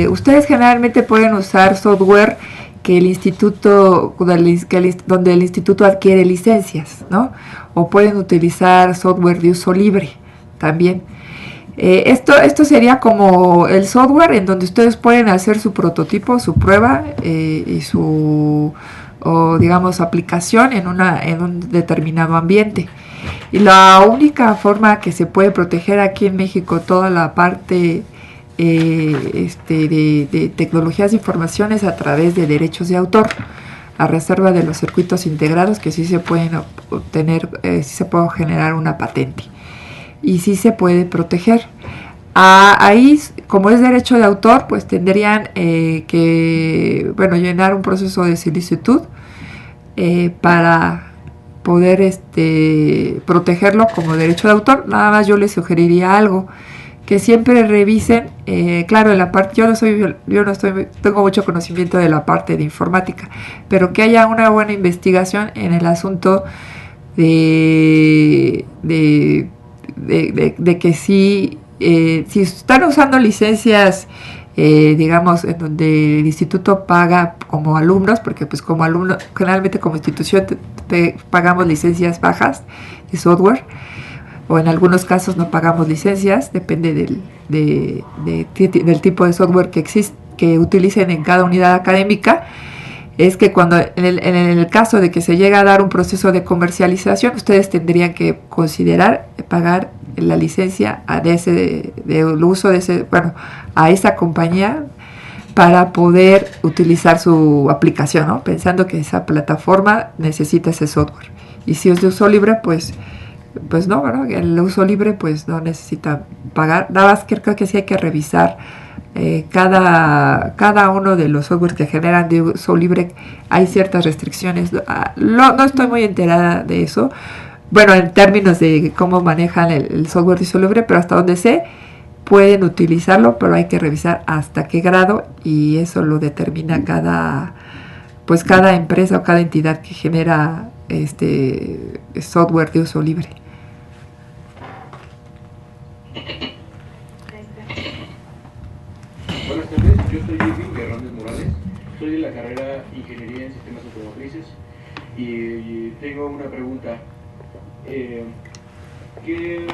ustedes generalmente pueden usar software que el instituto, donde el instituto adquiere licencias, ¿no? O pueden utilizar software de uso libre también. Esto sería como el software en donde ustedes pueden hacer su prototipo, su prueba y su, digamos, aplicación en un determinado ambiente. Y la única forma que se puede proteger aquí en México toda la parte de tecnologías de información es a través de derechos de autor, a reserva de los circuitos integrados que sí se pueden obtener, sí se puede generar una patente y sí se puede proteger. Ahí, como es derecho de autor, pues tendrían que, bueno, llenar un proceso de solicitud para poder protegerlo como derecho de autor. Nada más yo les sugeriría algo, que siempre revisen, claro, en la parte, tengo mucho conocimiento de la parte de informática, pero que haya una buena investigación en el asunto de que si están usando licencias, digamos, en donde el instituto paga como alumnos, porque pues como alumno, generalmente como institución pagamos licencias bajas de software, o en algunos casos no pagamos licencias, depende del tipo de software que utilicen en cada unidad académica. Es que cuando en el caso de que se llega a dar un proceso de comercialización, ustedes tendrían que considerar pagar la licencia del uso de a esa compañía para poder utilizar su aplicación, ¿no? Pensando que esa plataforma necesita ese software. Y si es de uso libre, pues no, ¿no? El uso libre pues no necesita pagar. Nada más que creo que sí hay que revisar cada uno de los softwares que generan de uso libre. Hay ciertas restricciones. No estoy muy enterada de eso, bueno, en términos de cómo manejan el software disoluble, pero hasta donde sé, pueden utilizarlo, pero hay que revisar hasta qué grado, y eso lo determina cada empresa o cada entidad que genera software de uso libre. Buenas tardes, yo soy Irving Hernández Morales, soy de la carrera Ingeniería en Sistemas Automotrices y tengo una pregunta. ¿Qué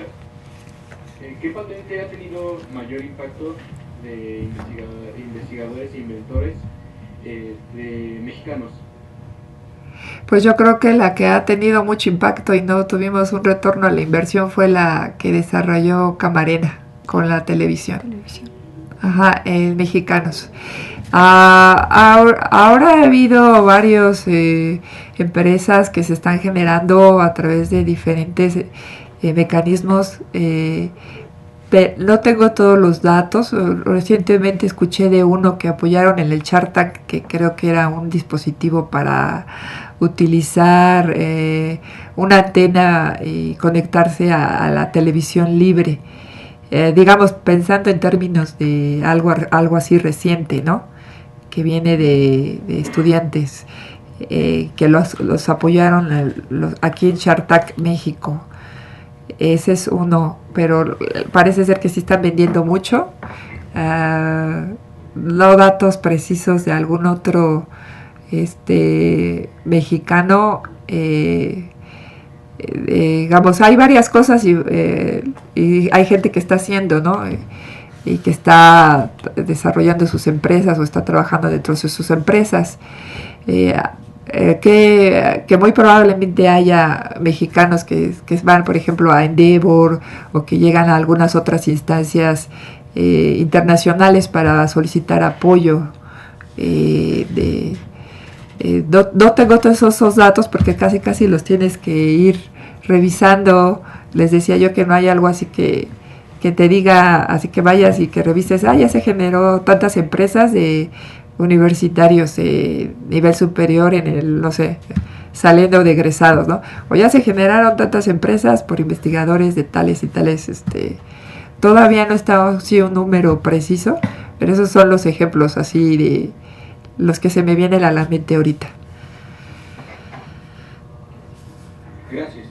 patente ha tenido mayor impacto de investigadores e inventores de mexicanos? Pues yo creo que la que ha tenido mucho impacto y no tuvimos un retorno a la inversión fue la que desarrolló Camarena con la televisión. Ajá, mexicanos. Ahora ha habido varias empresas que se están generando a través de diferentes mecanismos. No tengo todos los datos. Recientemente escuché de uno que apoyaron en el Shark Tank, que creo que era un dispositivo para utilizar una antena y conectarse a la televisión libre. Digamos, pensando en términos de algo así reciente, ¿no? Que viene de estudiantes que los apoyaron aquí en Shark Tank México. Ese es uno, pero parece ser que sí están vendiendo mucho. No datos precisos de algún otro mexicano. Digamos, hay varias cosas y hay gente que está haciendo, ¿no? Y que está desarrollando sus empresas o está trabajando dentro de sus empresas. Que muy probablemente haya mexicanos que van, por ejemplo, a Endeavor o que llegan a algunas otras instancias internacionales para solicitar apoyo. No tengo todos esos datos porque casi los tienes que ir revisando. Les decía yo que no hay algo así que te diga, así que vayas y que revises, ya se generó tantas empresas de universitarios nivel superior en el, no sé, saliendo de egresados, ¿no? O ya se generaron tantas empresas por investigadores de tales y tales, todavía no está así un número preciso, pero esos son los ejemplos así de los que se me vienen a la mente ahorita. Gracias.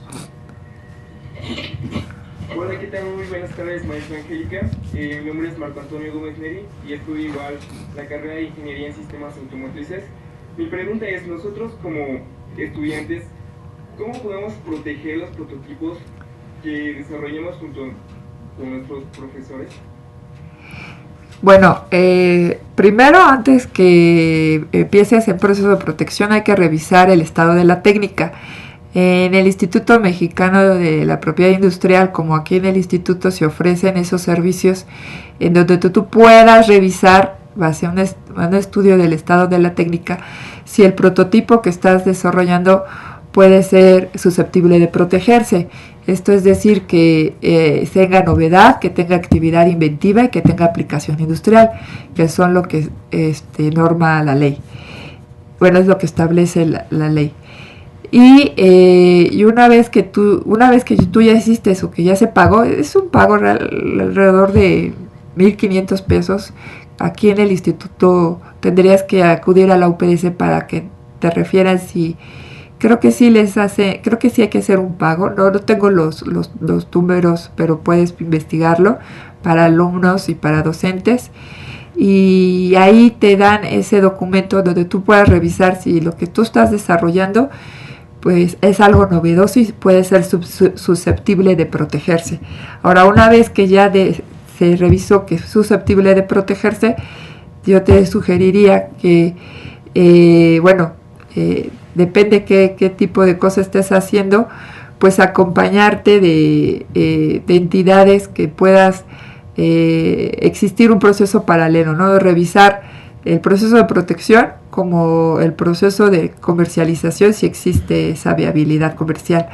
Hola, ¿qué tal? Muy buenas tardes, maestra Angélica. Mi nombre es Marco Antonio Gómez Neri y estudio igual la carrera de Ingeniería en Sistemas Automotrices. Mi pregunta es, nosotros como estudiantes, ¿cómo podemos proteger los prototipos que desarrollamos junto con nuestros profesores? Bueno, primero, antes que empieces el proceso de protección, hay que revisar el estado de la técnica. En el Instituto Mexicano de la Propiedad Industrial, como aquí en el instituto, se ofrecen esos servicios en donde tú puedas revisar, base a un estudio del estado de la técnica, si el prototipo que estás desarrollando puede ser susceptible de protegerse. Esto es decir, que tenga novedad, que tenga actividad inventiva y que tenga aplicación industrial, que son lo que norma la ley. Bueno, es lo que establece la ley. Y una vez que tú ya hiciste eso, que ya se pagó, es un pago alrededor de 1,500 pesos. Aquí en el instituto tendrías que acudir a la UPS para que te refieran si... Creo que sí hay que hacer un pago. No tengo los números, pero puedes investigarlo para alumnos y para docentes. Y ahí te dan ese documento donde tú puedas revisar si lo que tú estás desarrollando pues es algo novedoso y puede ser susceptible de protegerse. Ahora, una vez que ya se revisó que es susceptible de protegerse, yo te sugeriría que, depende qué tipo de cosas estés haciendo, pues acompañarte de entidades que puedas existir un proceso paralelo, ¿no? De revisar el proceso de protección como el proceso de comercialización, si existe esa viabilidad comercial.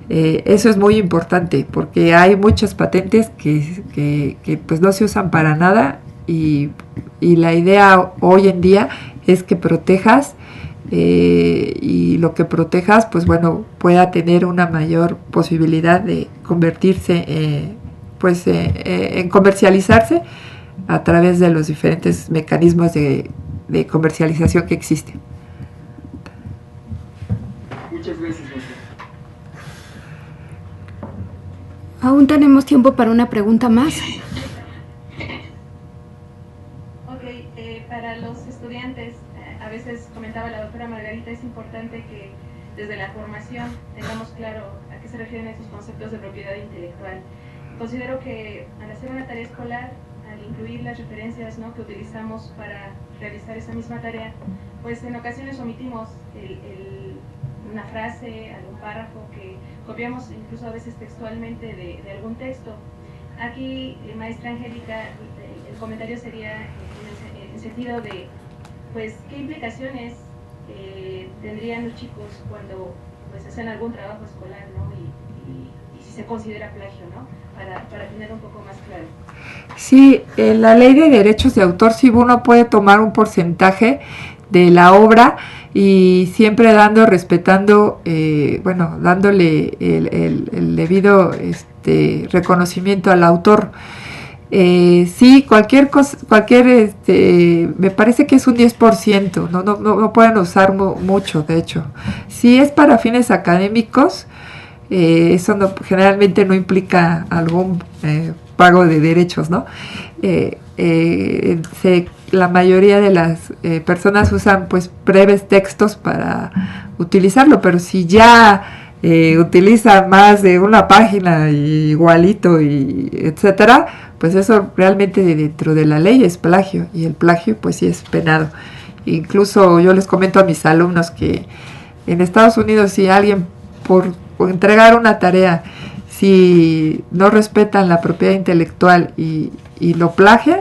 Eso es muy importante porque hay muchas patentes que pues no se usan para nada y la idea hoy en día es que protejas y lo que protejas, pues bueno, pueda tener una mayor posibilidad de convertirse, en comercializarse a través de los diferentes mecanismos de comercialización que existen. Muchas gracias, maestra. Aún tenemos tiempo para una pregunta más. Para los estudiantes, a veces comentaba la doctora Margarita, es importante que desde la formación tengamos claro a qué se refieren esos conceptos de propiedad intelectual. Considero que al hacer una tarea escolar, al incluir las referencias, ¿no?, que utilizamos para realizar esa misma tarea, pues en ocasiones omitimos una frase, algún párrafo que copiamos incluso a veces textualmente de algún texto. Aquí, maestra Angélica, el comentario sería en el sentido de, pues, ¿qué implicaciones tendrían los chicos cuando pues hacen algún trabajo escolar, ¿no? Y si se considera plagio, ¿no? Para tener un poco más claro. Sí, en la ley de derechos de autor, sí, uno puede tomar un porcentaje de la obra y siempre respetando, dándole el debido reconocimiento al autor. Sí, cualquier cosa, me parece que es un 10%, no pueden usar mucho, de hecho. Si es para fines académicos, eso generalmente no implica algún pago de derechos, ¿no? La mayoría de las personas usan pues breves textos para utilizarlo, pero si ya utiliza más de una página igualito y etcétera, pues eso realmente dentro de la ley es plagio, y el plagio pues sí es penado. Incluso yo les comento a mis alumnos que en Estados Unidos, si alguien por entregar una tarea, si no respetan la propiedad intelectual y lo plagian,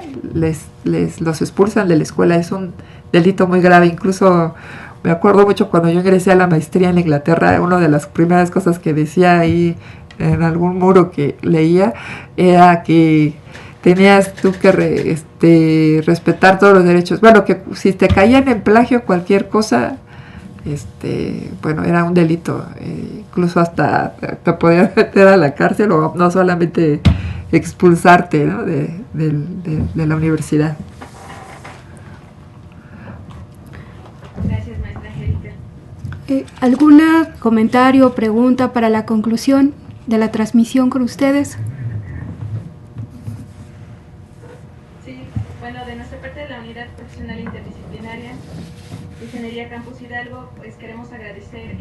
los expulsan de la escuela. Es un delito muy grave. Incluso me acuerdo mucho cuando yo ingresé a la maestría en Inglaterra, una de las primeras cosas que decía ahí en algún muro que leía era que tenías tú que respetar todos los derechos. Bueno, que si te caían en plagio cualquier cosa, era un delito, incluso hasta te podían meter a la cárcel o no solamente expulsarte, ¿no?, de la universidad. Gracias, maestra Angélica. ¿Algún comentario o pregunta para la conclusión de la transmisión con ustedes? Sí, bueno, de nuestra parte de la Unidad Profesional Interdisciplinaria de Ingeniería Campus Hidalgo, pues queremos agradecer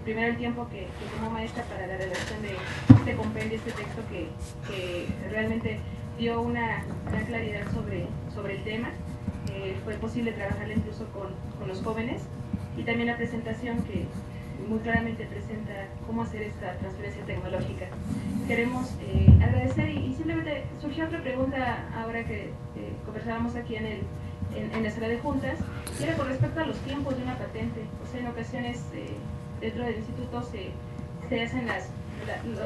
primero el tiempo que tomó maestra para la redacción de este compendio, este texto que realmente dio una gran claridad sobre el tema. Fue posible trabajarla incluso con los jóvenes, y también la presentación que muy claramente presenta cómo hacer esta transferencia tecnológica. Queremos agradecer, y simplemente surgió otra pregunta ahora que conversábamos aquí en la sala de juntas, y era con respecto a los tiempos de una patente. O sea, en ocasiones dentro del instituto se hacen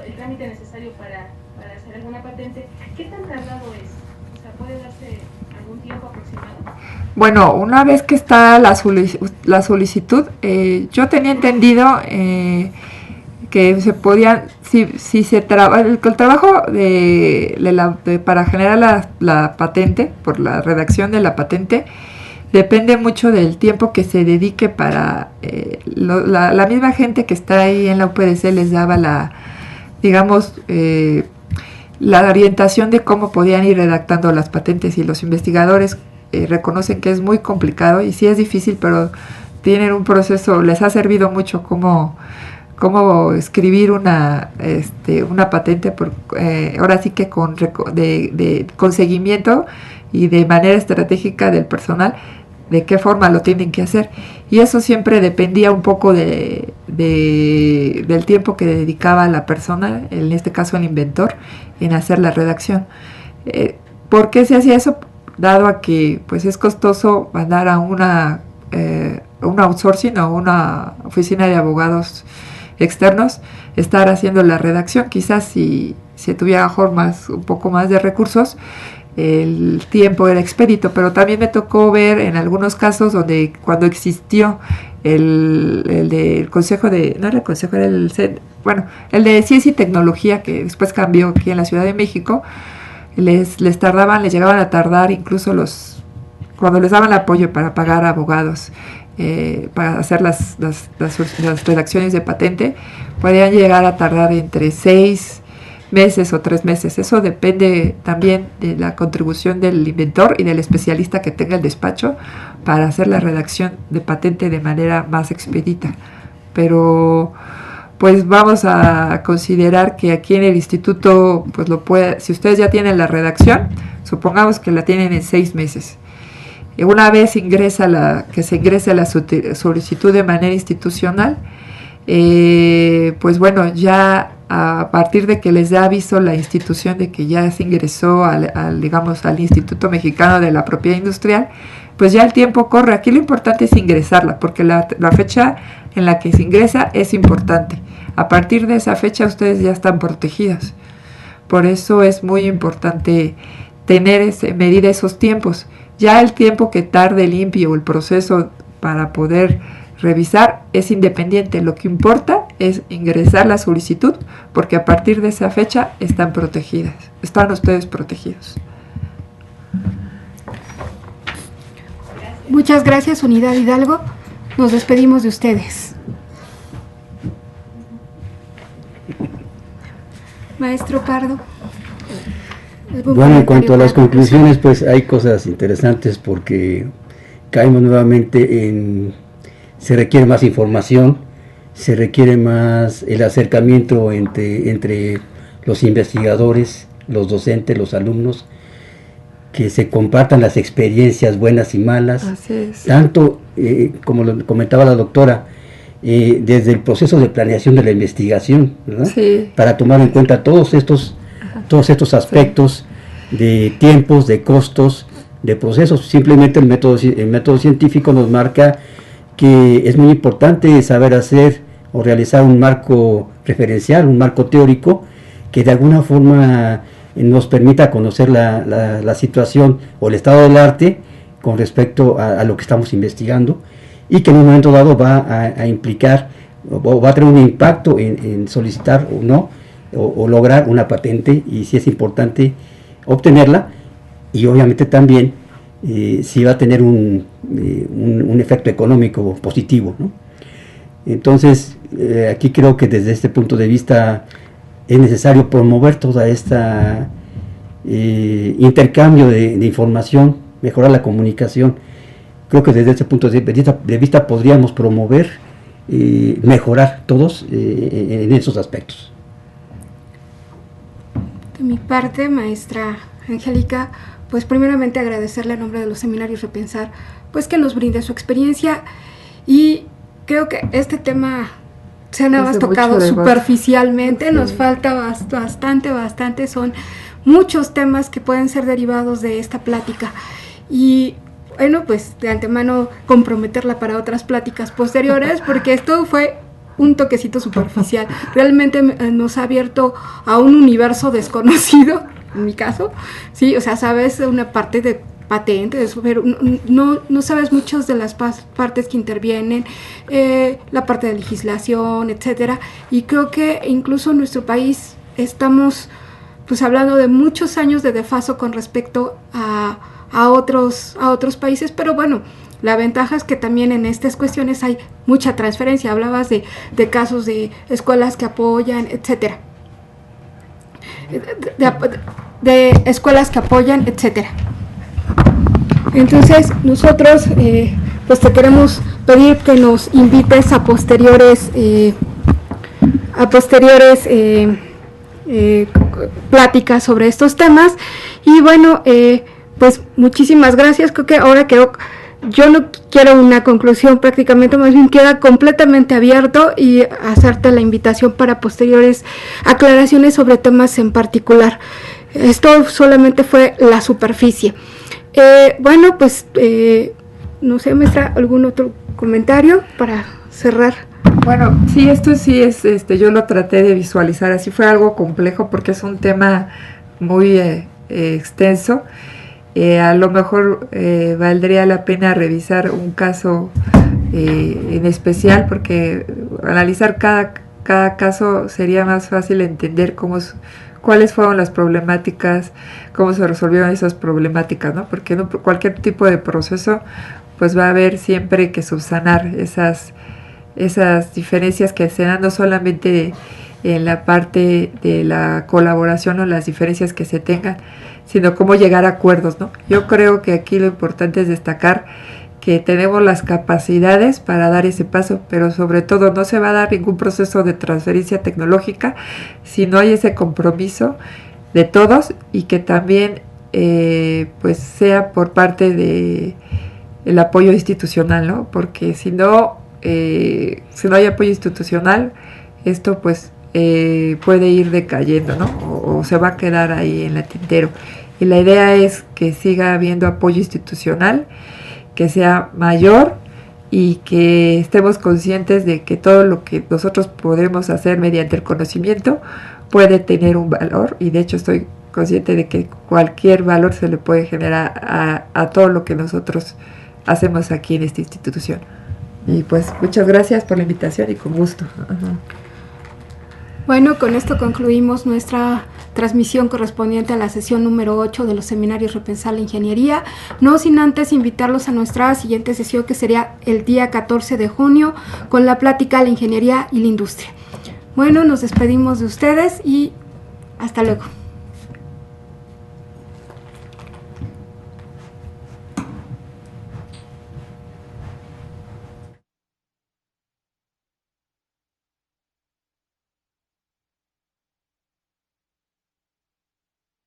el trámite necesario para hacer alguna patente. ¿Qué tan tardado es? O sea, ¿puede darse algún tiempo aproximado? Bueno, una vez que está la solicitud, yo tenía entendido que se podían, si se trabaja, el trabajo para generar la patente, por la redacción de la patente, depende mucho del tiempo que se dedique para la misma gente que está ahí en la UPDC les daba la orientación de cómo podían ir redactando las patentes, y los investigadores reconocen que es muy complicado y sí es difícil, pero tienen un proceso, les ha servido mucho cómo escribir una patente, ahora sí que con seguimiento y de manera estratégica del personal, de qué forma lo tienen que hacer, y eso siempre dependía un poco del tiempo que dedicaba la persona, en este caso el inventor, en hacer la redacción. ¿Por qué se hacía eso? Dado a que pues es costoso mandar a un outsourcing o una oficina de abogados externos estar haciendo la redacción. Quizás si se tuviera mejor un poco más de recursos, el tiempo era expedito, pero también me tocó ver en algunos casos donde cuando existió el del Consejo de, no era el Consejo, era el de Ciencia y Tecnología, que después cambió aquí en la Ciudad de México, les llegaban a tardar incluso cuando les daban apoyo para pagar abogados, para hacer las redacciones de patente, podían llegar a tardar entre 6 meses o 3 meses. Eso depende también de la contribución del inventor y del especialista que tenga el despacho para hacer la redacción de patente de manera más expedita. Pero pues vamos a considerar que aquí en el instituto, pues si ustedes ya tienen la redacción, supongamos que la tienen en 6 meses. Una vez se ingrese la solicitud de manera institucional, pues bueno, ya a partir de que les da aviso la institución de que ya se ingresó al Instituto Mexicano de la Propiedad Industrial, pues ya el tiempo corre. Aquí lo importante es ingresarla, porque la fecha en la que se ingresa es importante. A partir de esa fecha ustedes ya están protegidas. Por eso es muy importante medir esos tiempos. Ya el tiempo que tarde el INPI o el proceso para poder revisar es independiente. Lo que importa es ingresar la solicitud, porque a partir de esa fecha están ustedes protegidos. Muchas gracias, Unidad Hidalgo. Nos despedimos de ustedes. Maestro Pardo. Bueno, en cuanto a las conclusiones, pues hay cosas interesantes porque caemos nuevamente se requiere más información, se requiere más el acercamiento entre los investigadores, los docentes, los alumnos, que se compartan las experiencias buenas y malas. Así es. Tanto, como lo comentaba la doctora, desde el proceso de planeación de la investigación, ¿verdad? Sí. Para tomar en cuenta todos estos aspectos, sí, de tiempos, de costos, de procesos. Simplemente el método científico nos marca que es muy importante saber hacer o realizar un marco referencial, un marco teórico, que de alguna forma nos permita conocer la situación o el estado del arte con respecto a lo que estamos investigando, y que en un momento dado va a implicar o va a tener un impacto en solicitar o no, o lograr una patente, y si es importante obtenerla, y obviamente también si va a tener un efecto económico positivo, ¿no? Entonces, aquí creo que desde este punto de vista es necesario promover toda esta intercambio de información, mejorar la comunicación. Creo que desde ese punto de vista podríamos promover, mejorar todos en esos aspectos. De mi parte, maestra Angélica, pues primeramente agradecerle a nombre de los seminarios Repensar, pues que nos brinde su experiencia, y creo que este tema se ha nada más tocado superficialmente, sí. Nos falta bastante, son muchos temas que pueden ser derivados de esta plática, y bueno, pues de antemano comprometerla para otras pláticas posteriores, porque esto fue un toquecito superficial. Realmente nos ha abierto a un universo desconocido, en mi caso, sí, o sea, sabes una parte de patentes, pero no sabes muchas de las partes que intervienen, la parte de legislación, etcétera, y creo que incluso en nuestro país estamos pues hablando de muchos años de desfaso con respecto a otros países, pero bueno, la ventaja es que también en estas cuestiones hay mucha transferencia. Hablabas de casos de escuelas que apoyan, etcétera, de escuelas que apoyan, etcétera. Entonces nosotros pues te queremos pedir que nos invites a posteriores pláticas sobre estos temas, y bueno, pues muchísimas gracias. Yo no quiero una conclusión, prácticamente más bien queda completamente abierto, y hacerte la invitación para posteriores aclaraciones sobre temas en particular. Esto solamente fue la superficie. Bueno, pues no sé, maestra, ¿algún otro comentario para cerrar? Bueno, sí, esto sí es, yo lo traté de visualizar, así fue algo complejo porque es un tema muy extenso. A lo mejor valdría la pena revisar un caso en especial, porque analizar cada caso sería más fácil entender cuáles fueron las problemáticas, cómo se resolvieron esas problemáticas, ¿no? Porque en cualquier tipo de proceso pues va a haber siempre que subsanar esas diferencias que se dan no solamente en la parte de la colaboración o las diferencias que se tengan, sino cómo llegar a acuerdos, ¿no? Yo creo que aquí lo importante es destacar que tenemos las capacidades para dar ese paso, pero sobre todo no se va a dar ningún proceso de transferencia tecnológica si no hay ese compromiso de todos, y que también pues sea por parte de el apoyo institucional, ¿no? Porque si no hay apoyo institucional, esto pues puede ir decayendo, ¿no? O se va a quedar ahí en el tintero. Y la idea es que siga habiendo apoyo institucional, que sea mayor, y que estemos conscientes de que todo lo que nosotros podemos hacer mediante el conocimiento puede tener un valor, y de hecho estoy consciente de que cualquier valor se le puede generar a todo lo que nosotros hacemos aquí en esta institución. Y pues muchas gracias por la invitación y con gusto. Ajá. Bueno, con esto concluimos nuestra transmisión correspondiente a la sesión número 8 de los seminarios Repensar la Ingeniería, no sin antes invitarlos a nuestra siguiente sesión, que sería el día 14 de junio, con la plática La Ingeniería y la Industria. Bueno, nos despedimos de ustedes y hasta luego.